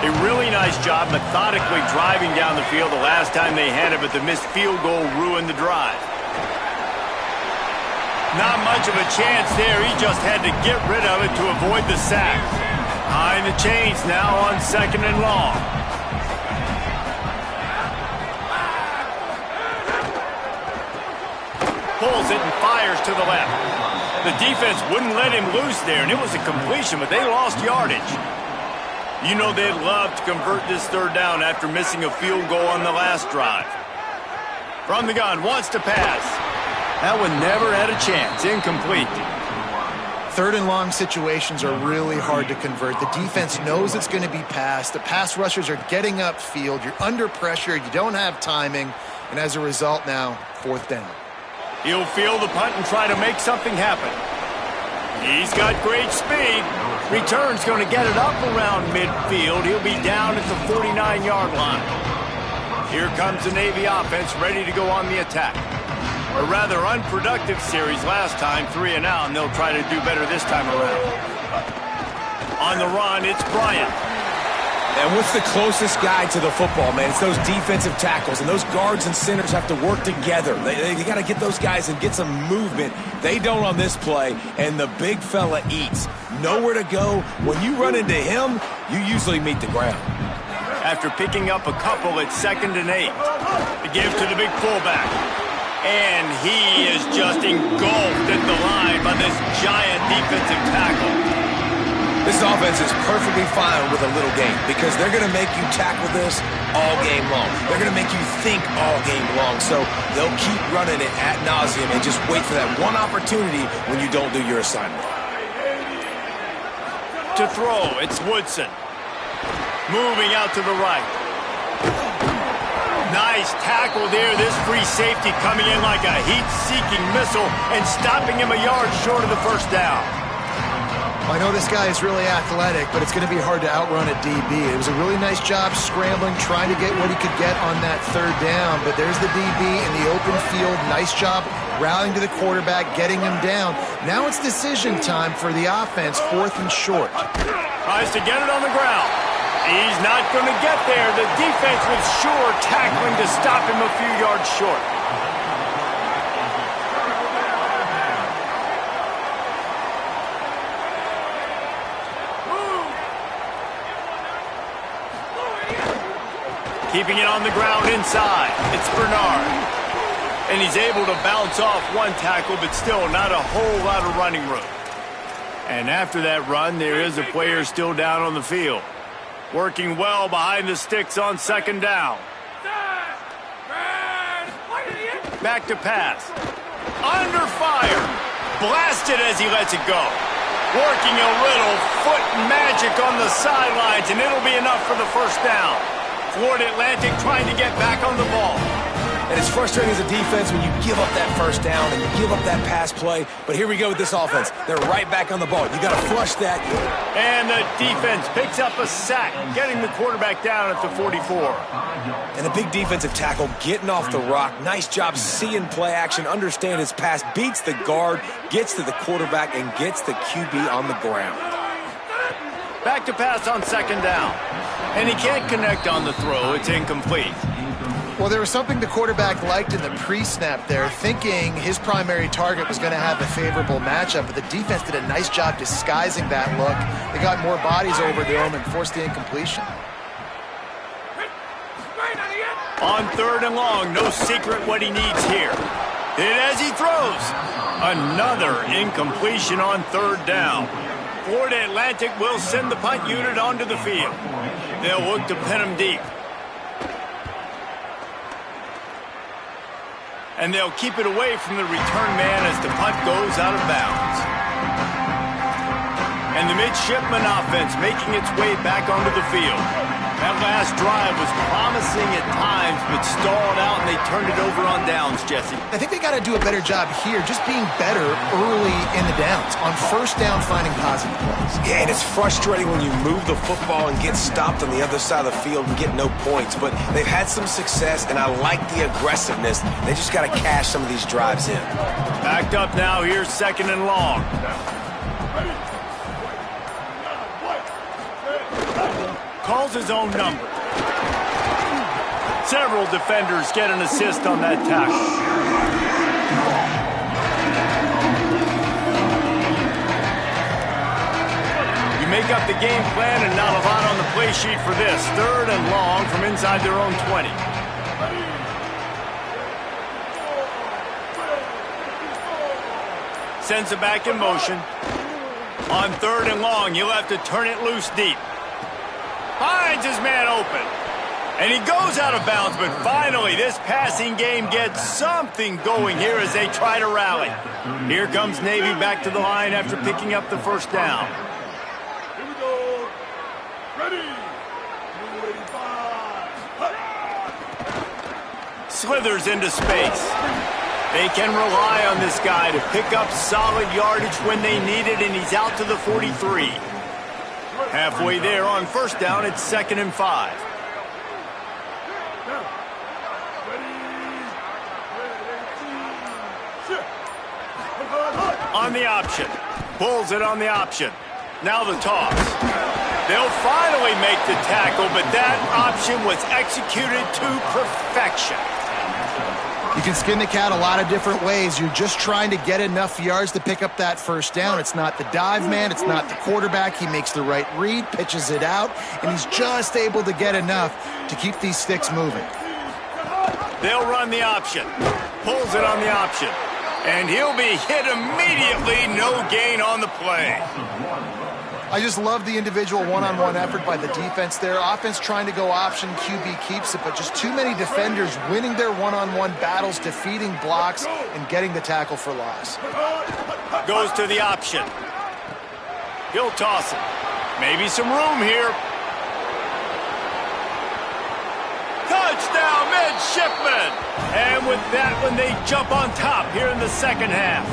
A really nice job methodically driving down the field the last time they had it, but the missed field goal ruined the drive. Not much of a chance there. He just had to get rid of it to avoid the sack. Behind the chains now on 2nd and long. Pulls it and fires to the left. The defense wouldn't let him loose there, and it was a completion, but they lost yardage. You know they'd love to convert this 3rd down after missing a field goal on the last drive. From the gun, wants to pass. That one never had a chance. Incomplete. 3rd and long situations are really hard to convert. The defense knows it's going to be passed. The pass rushers are getting upfield. You're under pressure. You don't have timing. And as a result now, 4th down. He'll field the punt and try to make something happen. He's got great speed. Return's going to get it up around midfield. He'll be down at the 49-yard line. Here comes the Navy offense ready to go on the attack. A rather unproductive series last time, 3 and out, and they'll try to do better this time around. On the run, it's Bryant. And what's the closest guy to the football, man? It's those defensive tackles, and those guards and centers have to work together. They got to get those guys and get some movement. They don't on this play, and the big fella eats. Nowhere to go. When you run into him, you usually meet the ground. After picking up a couple, it's 2nd and 8. The give to the big fullback. And he is just engulfed at the line by this giant defensive tackle. This offense is perfectly fine with a little game because they're going to make you tackle this all game long. They're going to make you think all game long. So they'll keep running it ad nauseum and just wait for that one opportunity when you don't do your assignment. To throw, it's Woodson. Moving out to the right. Nice tackle there. This free safety coming in like a heat-seeking missile and stopping him a yard short of the first down. I know this guy is really athletic, but it's going to be hard to outrun a DB. It was a really nice job scrambling, trying to get what he could get on that 3rd down, but there's the DB in the open field. Nice job rallying to the quarterback, getting him down. Now it's decision time for the offense, 4th and short. Tries to get it on the ground. He's not going to get there. The defense was sure tackling to stop him a few yards short. Keeping it on the ground inside. It's Bernard. And he's able to bounce off one tackle, but still not a whole lot of running room. And after that run, there is a player still down on the field. Working well behind the sticks on 2nd down. Back to pass. Under fire. Blasted as he lets it go. Working a little foot magic on the sidelines, and it'll be enough for the first down. Florida Atlantic trying to get back on the ball. And it's frustrating as a defense when you give up that first down and you give up that pass play. But here we go with this offense. They're right back on the ball. You got to flush that. And the defense picks up a sack, getting the quarterback down at the 44. And a big defensive tackle getting off the rock. Nice job seeing play action, understand his pass, beats the guard, gets to the quarterback, and gets the QB on the ground. Back to pass on 2nd down. And he can't connect on the throw. It's incomplete. Well, there was something the quarterback liked in the pre-snap there, thinking his primary target was going to have a favorable matchup, but the defense did a nice job disguising that look. They got more bodies over to him and forced the incompletion. On 3rd and long, no secret what he needs here. Hit as he throws. Another incompletion on 3rd down. Florida Atlantic will send the punt unit onto the field. They'll look to pin him deep. And they'll keep it away from the return man as the punt goes out of bounds. And the midshipman offense making its way back onto the field. That last drive was promising at times, but stalled out, and they turned it over on downs, Jesse. I think they got to do a better job here, just being better early in the downs. On 1st down, finding positive plays. Yeah, and it's frustrating when you move the football and get stopped on the other side of the field and get no points. But they've had some success, and I like the aggressiveness. They just got to cash some of these drives in. Backed up now. Here's 2nd and long. Calls his own number. Several defenders get an assist on that tackle. You make up the game plan and not a lot on the play sheet for this. 3rd and long from inside their own 20. Sends it back in motion. On 3rd and long, he'll have to turn it loose deep. Finds his man open. And he goes out of bounds, but finally this passing game gets something going here as they try to rally. Here comes Navy back to the line after picking up the first down. Here we go. Ready. Slithers into space. They can rely on this guy to pick up solid yardage when they need it, and he's out to the 43. Halfway there on 1st down, it's 2nd and 5. On the option. Pulls it on the option. Now the toss. They'll finally make the tackle, but that option was executed to perfection. You can skin the cat a lot of different ways. You're just trying to get enough yards to pick up that first down. It's not the dive man. It's not the quarterback. He makes the right read, pitches it out, and he's just able to get enough to keep these sticks moving. They'll run the option. Pulls it on the option. And he'll be hit immediately. No gain on the play. I just love the individual one-on-one effort by the defense there. Offense trying to go option, QB keeps it, but just too many defenders winning their one-on-one battles, defeating blocks, and getting the tackle for loss. Goes to the option. He'll toss it. Maybe some room here. Touchdown, midshipman! And with that one, they jump on top here in the second half.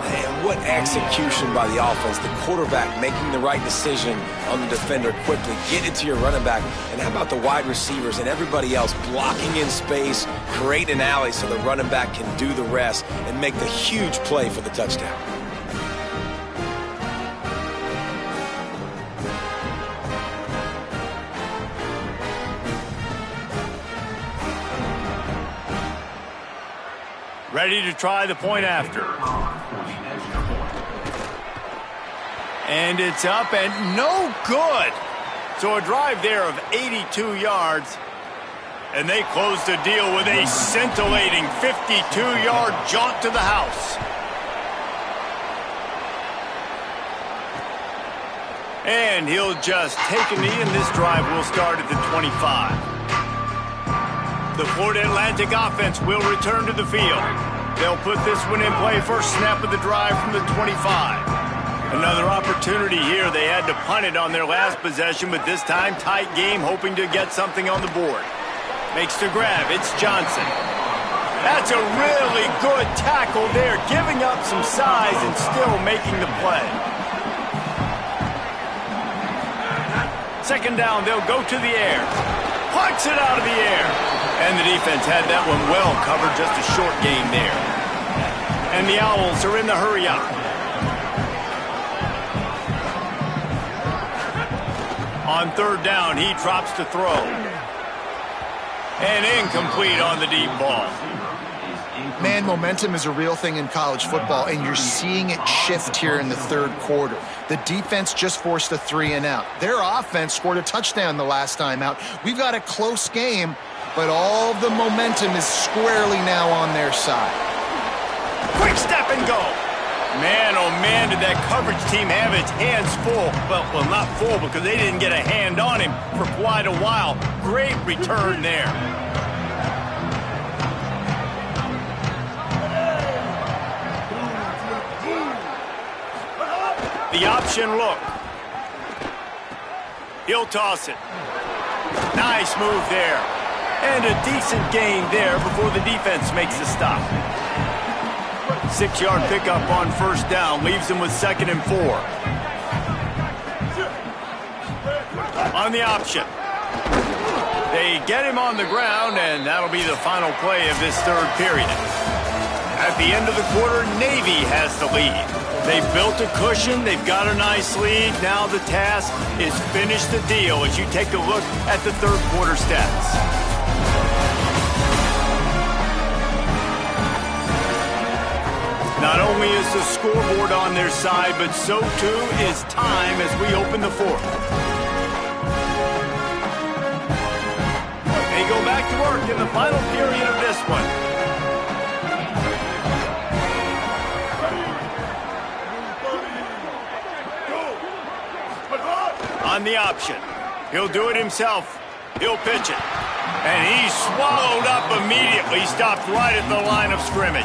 And what execution by the offense. The quarterback making the right decision on the defender quickly. Get it to your running back. And how about the wide receivers and everybody else blocking in space, create an alley so the running back can do the rest and make the huge play for the touchdown. Ready to try the point after. And it's up and no good. So a drive there of 82 yards. And they close the deal with a scintillating 52-yard jaunt to the house. And he'll just take a knee, and this drive will start at the 25. The Florida Atlantic offense will return to the field. They'll put this one in play first snap of the drive from the 25. Another opportunity here. They had to punt it on their last possession, but this time tight game, hoping to get something on the board. Makes the grab. It's Johnson. That's a really good tackle there, giving up some size and still making the play. Second down, they'll go to the air. Punts it out of the air. And the defense had that one well covered, just a short gain there. And the Owls are in the hurry up. On third down, he drops to throw. And incomplete on the deep ball. Man, momentum is a real thing in college football, and you're seeing it shift here in the third quarter. The defense just forced a 3-and-out. Their offense scored a touchdown the last time out. We've got a close game, but all the momentum is squarely now on their side. Quick step and go. Man, oh man, did that coverage team have its hands full. Well, not full because they didn't get a hand on him for quite a while. Great return there. The option look. He'll toss it. Nice move there. And a decent gain there before the defense makes the stop. 6-yard pickup on first down leaves them with 2nd and 4. On the option. They get him on the ground, and that'll be the final play of this third period. At the end of the quarter, Navy has the lead. They've built a cushion. They've got a nice lead. Now the task is finish the deal as you take a look at the third quarter stats. Not only is the scoreboard on their side, but so too is time as we open the fourth. They go back to work in the final period of this one. On the option. He'll do it himself. He'll pitch it. And he's swallowed up immediately. Stopped right at the line of scrimmage.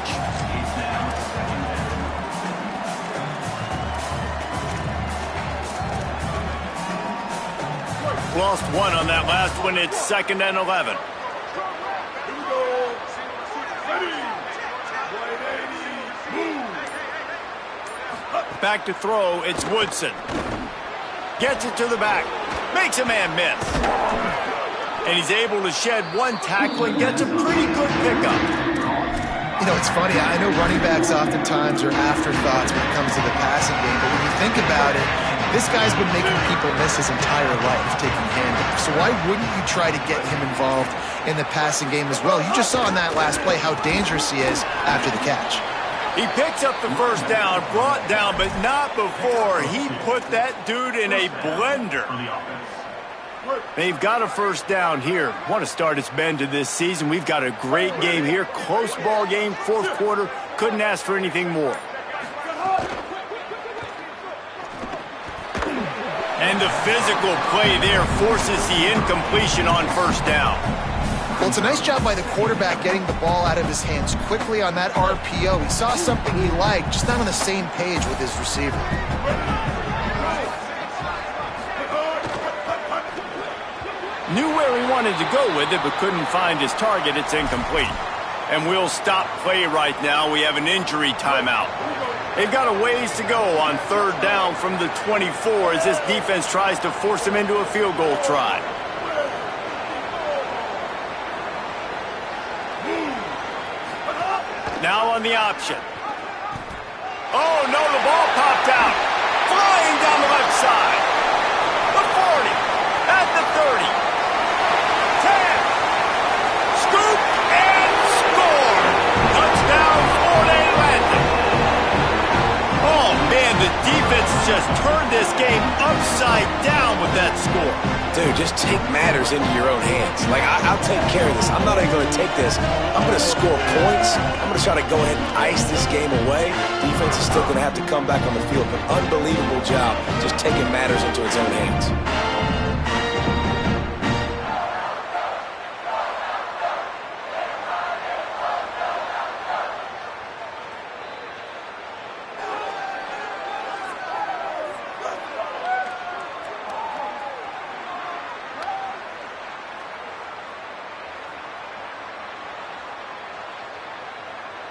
Lost one on that last one. It's 2nd and 11. Back to throw. It's Woodson. Gets it to the back. Makes a man miss. And he's able to shed one tackle and gets a pretty good pickup. You know, it's funny. I know running backs oftentimes are afterthoughts when it comes to the passing game, but when you think about it, This guy's been making people miss his entire life taking handoffs. So why wouldn't you try to get him involved in the passing game as well? You just saw in that last play how dangerous he is after the catch. He picks up the first down, brought down, but not before he put that dude in a blender. They've got a first down here. Want to start its bend to this season. We've got a great game here. Close ball game, fourth quarter. Couldn't ask for anything more. And the physical play there forces the incompletion on first down. Well, it's a nice job by the quarterback getting the ball out of his hands quickly on that RPO. He saw something he liked, just not on the same page with his receiver. Knew where he wanted to go with it, but couldn't find his target. It's incomplete. And we'll stop play right now. We have an injury timeout. They've got a ways to go on third down from the 24 as this defense tries to force them into a field goal try. Now on the option. Oh, no, the ball popped out. Flying down the left side. The 40. At the 30. 10. Scoop and score. Touchdown, Fort Atlantic. Oh, man, the defense just turned this game upside down with that score. Dude, just take matters into your own hands. Like, I'll take care of this. I'm not even going to take this. I'm going to score points. I'm going to try to go ahead and ice this game away. Defense is still going to have to come back on the field. But unbelievable job just taking matters into its own hands.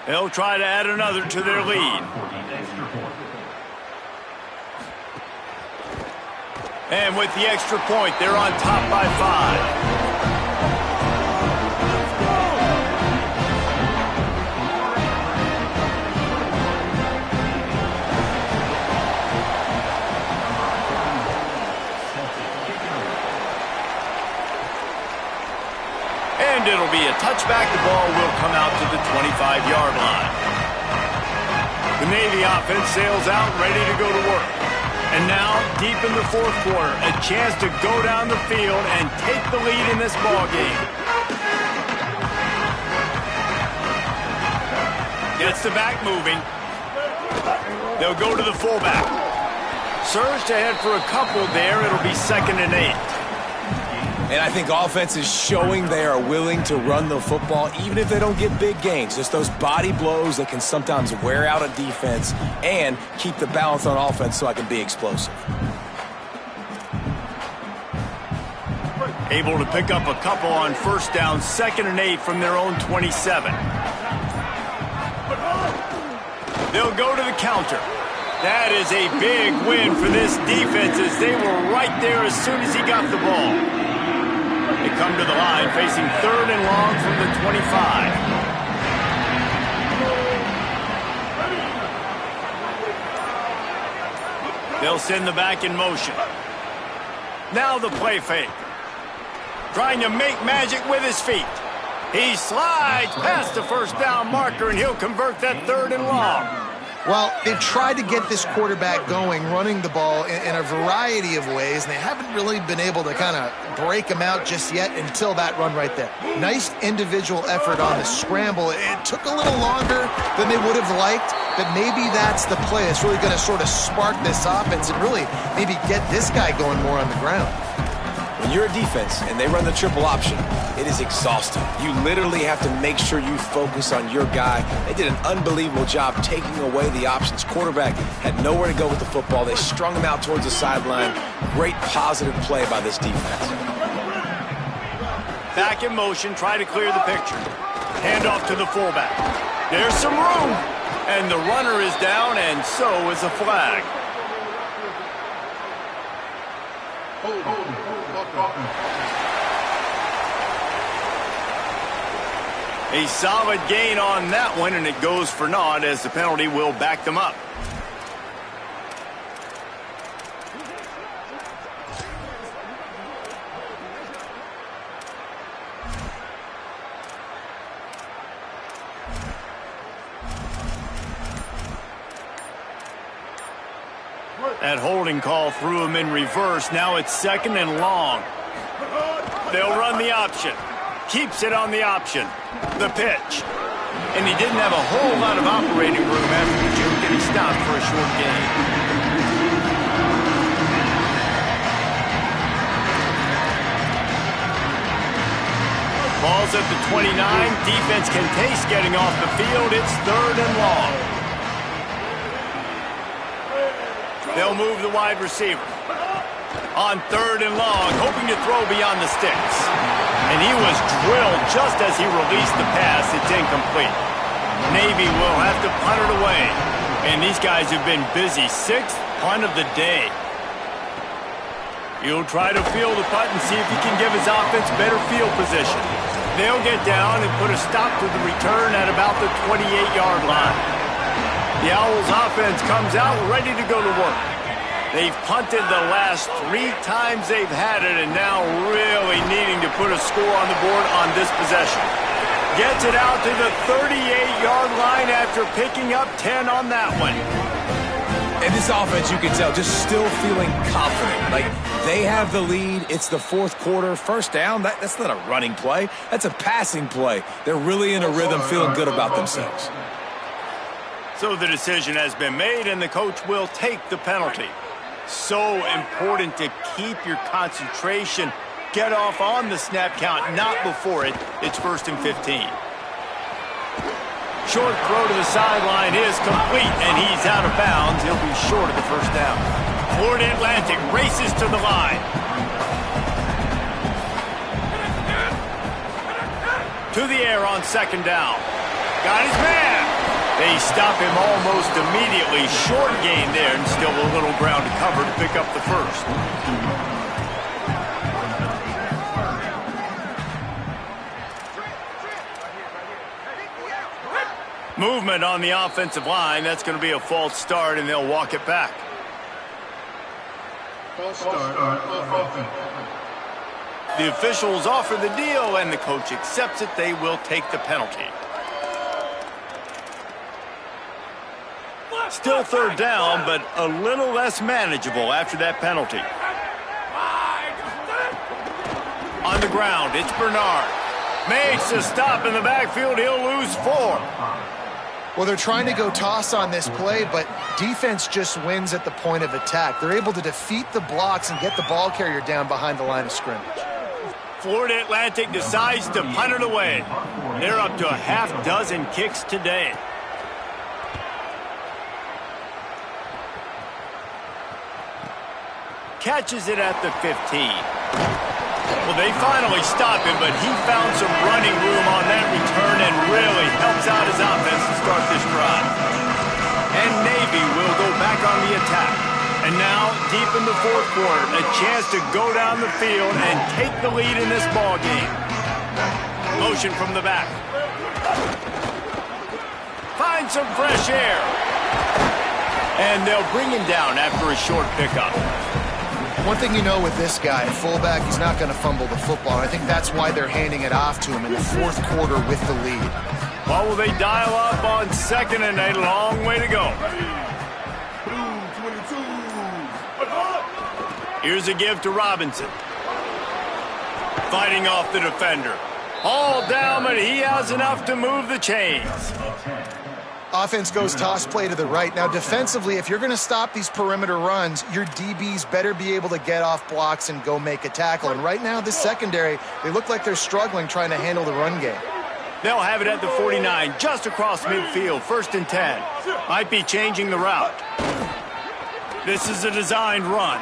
They'll try to add another to their lead. And with the extra point, they're on top by 5. And it'll be a touchback. The ball will come out to the 25-yard line. The Navy offense sails out, ready to go to work. And now, deep in the fourth quarter, a chance to go down the field and take the lead in this ball game. Gets the back moving. They'll go to the fullback. Surge ahead for a couple there. It'll be 2nd and 8. And I think offense is showing they are willing to run the football, even if they don't get big gains. Just those body blows that can sometimes wear out a defense and keep the balance on offense so I can be explosive. Able to pick up a couple on first down, 2nd and 8 from their own 27. They'll go to the counter. That is a big win for this defense as they were right there as soon as he got the ball. They come to the line facing 3rd and long from the 25. They'll send the back in motion. Now the play fake. Trying to make magic with his feet. He slides past the first down marker, and he'll convert that 3rd and long. Well, they've tried to get this quarterback going, running the ball in a variety of ways, and they haven't really been able to kind of break him out just yet until that run right there. Nice individual effort on the scramble. It took a little longer than they would have liked, but maybe that's the play. It's really going to sort of spark this offense and really maybe get this guy going more on the ground. When you're a defense and they run the triple option, it is exhausting. You literally have to make sure you focus on your guy. They did an unbelievable job taking away the options. Quarterback had nowhere to go with the football. They strung him out towards the sideline. Great positive play by this defense. Back in motion, try to clear the picture. Hand off to the fullback. There's some room. And the runner is down, and so is a flag. A solid gain on that one, and it goes for naught as the penalty will back them up. That holding call threw him in reverse. Now it's 2nd and long. They'll run the option. Keeps it on the option. The pitch. And he didn't have a whole lot of operating room after the juke, and he stopped for a short gain. Ball's at the 29. Defense can taste getting off the field. It's 3rd and long. They'll move the wide receiver. On 3rd and long, hoping to throw beyond the sticks. And he was drilled just as he released the pass. It's incomplete. Navy will have to punt it away. And these guys have been busy. 6th punt of the day. He'll try to field the punt and see if he can give his offense better field position. They'll get down and put a stop to the return at about the 28-yard line. The Owls offense comes out ready to go to work. They've punted the last 3 times they've had it, and now really needing to put a score on the board on this possession. Gets it out to the 38-yard line after picking up 10 on that one. And this offense, you can tell, just still feeling confident. Like, they have the lead. It's the 4th quarter. 1st down, that's not a running play. That's a passing play. They're really in a rhythm, feeling good about themselves. So the decision has been made, and the coach will take the penalty. So important to keep your concentration. Get off on the snap count, not before it. It's 1st and 15. Short throw to the sideline is complete, and he's out of bounds. He'll be short of the 1st down. Florida Atlantic races to the line. To the air on 2nd down. Got his man. They stop him almost immediately. Short gain there, and still a little ground to cover to pick up the 1st. Movement on the offensive line. That's going to be a false start, and they'll walk it back. False start offense. The officials offer the deal, and the coach accepts it. They will take the penalty. Still 3rd down, but a little less manageable after that penalty. On the ground, it's Bernard. Makes a stop in the backfield. He'll lose 4. Well, they're trying to go toss on this play, but defense just wins at the point of attack. They're able to defeat the blocks and get the ball carrier down behind the line of scrimmage. Florida Atlantic decides to punt it away. They're up to a half-dozen kicks today. Catches it at the 15. Well, they finally stop him, but he found some running room on that return and really helps out his offense to start this drive. And Navy will go back on the attack. And now, deep in the 4th quarter, a chance to go down the field and take the lead in this ball game. Motion from the back. Find some fresh air. And they'll bring him down after a short pickup. One thing you know with this guy, fullback, he's not going to fumble the football. I think that's why they're handing it off to him in the 4th quarter with the lead. Well, will they dial up on 2nd and a long way to go? Here's a give to Robinson. Fighting off the defender. All down, but he has enough to move the chains. Offense goes toss play to the right. Now, defensively, if you're going to stop these perimeter runs, your DBs better be able to get off blocks and go make a tackle. And right now, this secondary, they look like they're struggling trying to handle the run game. They'll have it at the 49, just across midfield, 1st and 10. Might be changing the route. This is a designed run.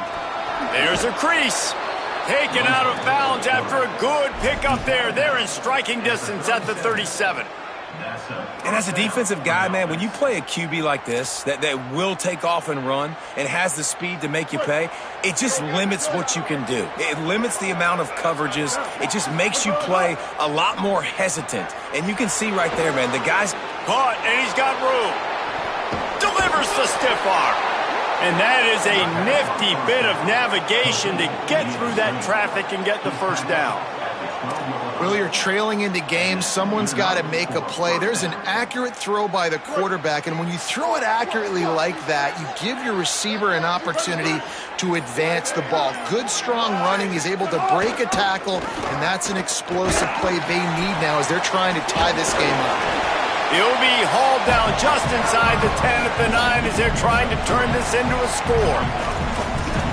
There's a crease. Taken out of bounds after a good pickup there. They're in striking distance at the 37. And as a defensive guy, man, when you play a QB like this that will take off and run and has the speed to make you pay, it just limits what you can do. It limits the amount of coverages. It just makes you play a lot more hesitant. And you can see right there, man, the guy's caught, and he's got room. Delivers the stiff arm. And that is a nifty bit of navigation to get through that traffic and get the 1st down. Well, you're trailing into games. Someone's got to make a play. There's an accurate throw by the quarterback, and when you throw it accurately like that, you give your receiver an opportunity to advance the ball. Good, strong running. He's able to break a tackle, and that's an explosive play they need now as they're trying to tie this game up. He'll be hauled down just inside the 10 at the 9 as they're trying to turn this into a score.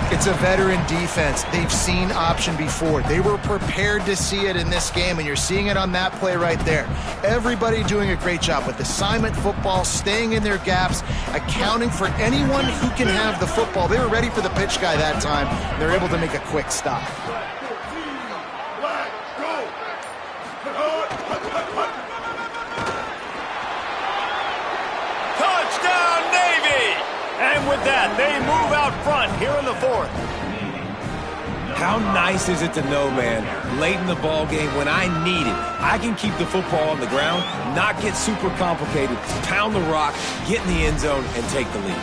It's a veteran defense. They've seen option before. They were prepared to see it in this game, and you're seeing it on that play right there. Everybody doing a great job with assignment football, staying in their gaps, accounting for anyone who can have the football. They were ready for the pitch guy that time. They're able to make a quick stop. Touchdown, Navy! And with that, they move out front here in the 4th. How nice is it to know, man, late in the ball game when I need it, I can keep the football on the ground, not get super complicated, pound the rock, get in the end zone, and take the lead.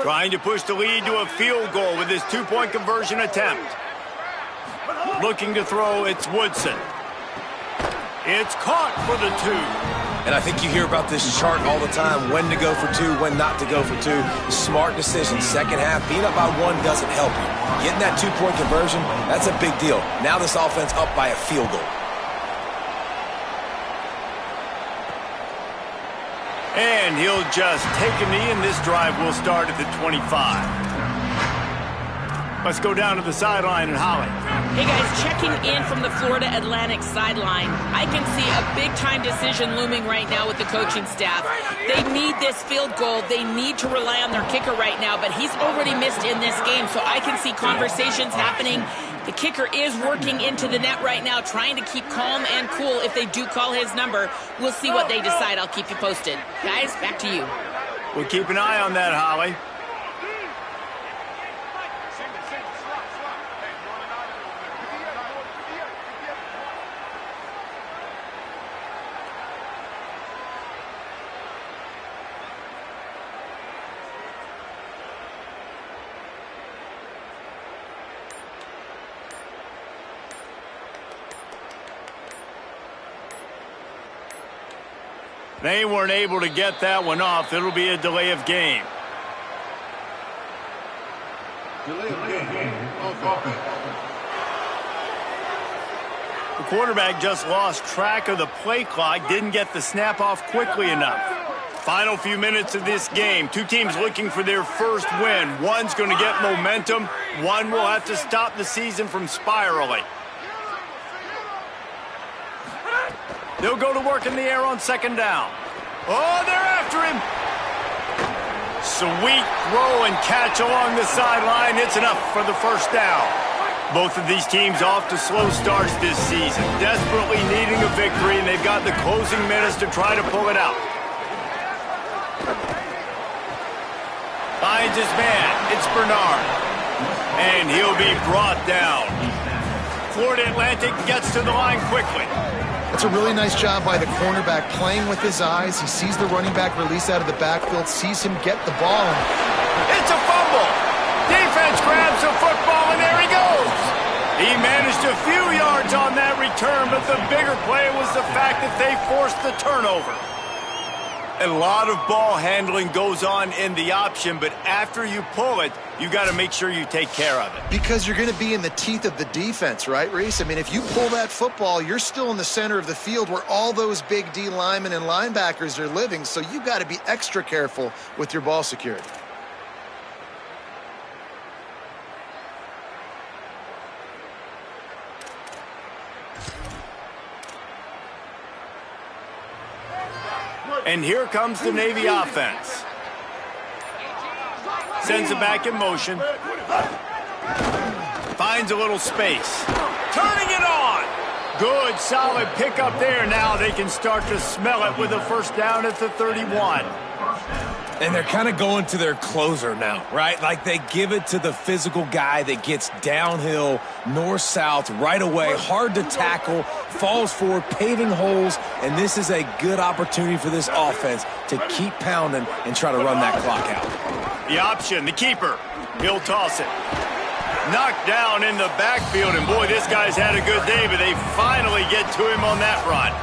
Trying to push the lead to a field goal with his 2-point conversion attempt. Looking to throw, it's Woodson. It's caught for the 2. And I think you hear about this chart all the time, when to go for 2, when not to go for 2. Smart decision. Second half, being up by 1 doesn't help you. Getting that 2-point conversion, that's a big deal. Now this offense up by a field goal. And he'll just take a knee, and this drive will start at the 25. Let's go down to the sideline and Holly. Hey guys, checking in from the Florida Atlantic sideline. I can see a big-time decision looming right now with the coaching staff. They need this field goal. They need to rely on their kicker right now, but he's already missed in this game, so I can see conversations happening. The kicker is working into the net right now, trying to keep calm and cool if they do call his number. We'll see what they decide. I'll keep you posted. Guys, back to you. We'll keep an eye on that, Holly. They weren't able to get that one off. It'll be a delay of game. Delay of game of offense. The quarterback just lost track of the play clock, didn't get the snap off quickly enough. Final few minutes of this game. Two teams looking for their first win. One's going to get momentum. One will have to stop the season from spiraling. They'll go to work in the air on second down. Oh, they're after him. Sweet throw and catch along the sideline. It's enough for the first down. Both of these teams off to slow starts this season. Desperately needing a victory, and they've got the closing minutes to try to pull it out. Finds his man. It's Bernard. And he'll be brought down. Florida Atlantic gets to the line quickly. It's a really nice job by the cornerback playing with his eyes. He sees the running back release out of the backfield, sees him get the ball. It's a fumble. Defense grabs the football, and there he goes. He managed a few yards on that return, but the bigger play was the fact that they forced the turnover. A lot of ball handling goes on in the option, but after you pull it, you got to make sure you take care of it. Because you're going to be in the teeth of the defense, right, Reese? I mean, if you pull that football, you're still in the center of the field where all those big D linemen and linebackers are living, so you got to be extra careful with your ball security. And here comes the Navy offense. Sends it back in motion. Finds a little space. Turning it on. Good, solid pickup there. Now they can start to smell it with a first down at the 31. And they're kind of going to their closer now, right? Like they give it to the physical guy that gets downhill, north-south, right away, hard to tackle, falls forward, paving holes, and this is a good opportunity for this offense to keep pounding and try to run that clock out. The option, the keeper, he'll toss it. Knocked down in the backfield, and boy, this guy's had a good day, but they finally get to him on that run.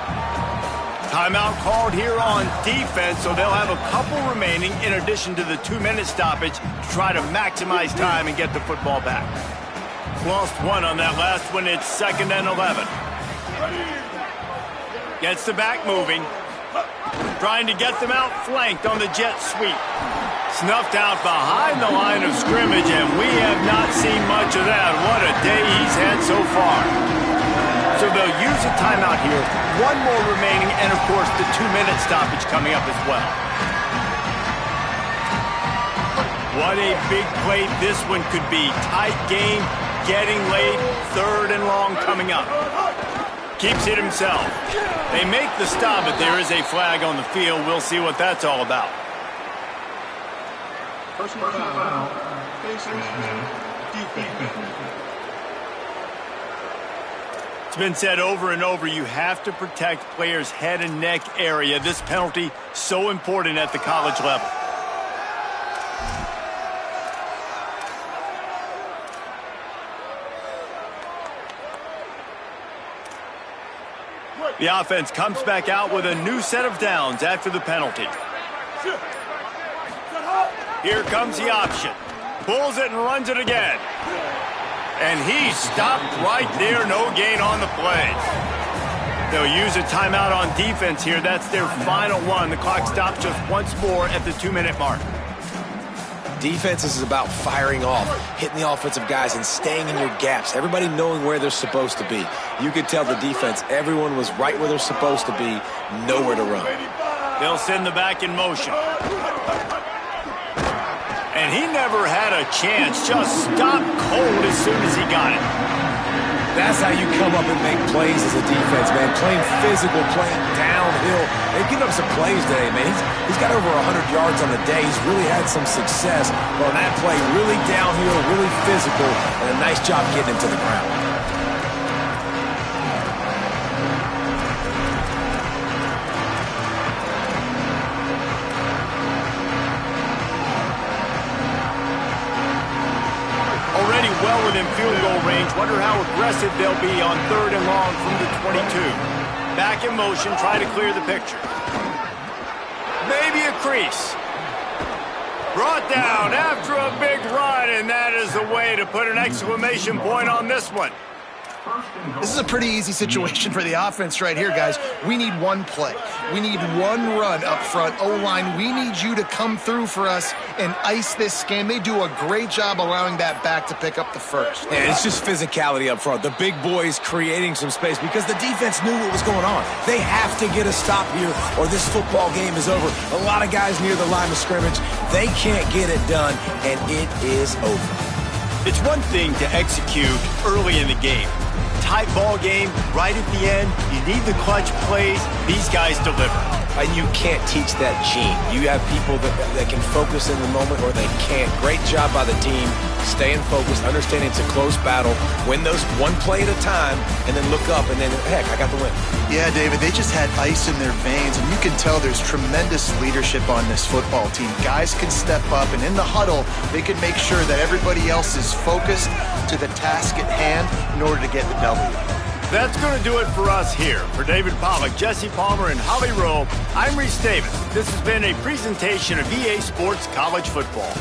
Timeout called here on defense, so they'll have a couple remaining in addition to the 2-minute stoppage to try to maximize time and get the football back. Lost one on that last one. It's 2nd and 11. Gets the back moving. Trying to get them out flanked on the jet sweep. Snuffed out behind the line of scrimmage, and we have not seen much of that. What a day he's had so far. So they'll use a timeout here. One more remaining, and of course the 2-minute stoppage coming up as well. What a big play this one could be. Tight game, getting late, 3rd and long coming up. Keeps it himself. They make the stop, but there is a flag on the field. We'll see what that's all about. Personal foul, facing defense. It's been said over and over, you have to protect players' head and neck area. This penalty, so important at the college level. The offense comes back out with a new set of downs after the penalty. Here comes the option. Pulls it and runs it again. And he stopped right there. No gain on the play. They'll use a timeout on defense here. That's their final one. The clock stops just once more at the 2-minute mark. Defense is about firing off, hitting the offensive guys and staying in your gaps. Everybody knowing where they're supposed to be. You could tell the defense, everyone was right where they're supposed to be, nowhere to run. They'll send the back in motion. And he never had a chance, just stopped cold as soon as he got it. That's how you come up and make plays as a defense, man. Playing physical, playing downhill. They've given up some plays today, man. He's got over 100 yards on the day. He's really had some success on that play. Really downhill, really physical, and a nice job getting him to the ground. Well within field goal range. Wonder how aggressive they'll be on 3rd and long from the 22. Back in motion, try to clear the picture. Maybe a crease. Brought down after a big run, and that is the way to put an exclamation point on this one. This is a pretty easy situation for the offense right here, guys. We need one play. We need one run up front. O-line, we need you to come through for us and ice this game. They do a great job allowing that back to pick up the first. Yeah, it's just physicality up front. The big boys creating some space because the defense knew what was going on. They have to get a stop here or this football game is over. A lot of guys near the line of scrimmage, they can't get it done, and it is over. It's one thing to execute early in the game. Tight ball game, right at the end, you need the clutch plays. These guys deliver. And you can't teach that gene. You have people that can focus in the moment or they can't. Great job by the team, staying focused, understanding it's a close battle, win those one play at a time, and then look up and then, heck, I got the win. Yeah, David, they just had ice in their veins, and you can tell there's tremendous leadership on this football team. Guys can step up, and in the huddle, they can make sure that everybody else is focused to the task at hand in order to get the W. That's going to do it for us here. For David Pollack, Jesse Palmer, and Holly Rowe, I'm Reese Davis. This has been a presentation of EA Sports College Football.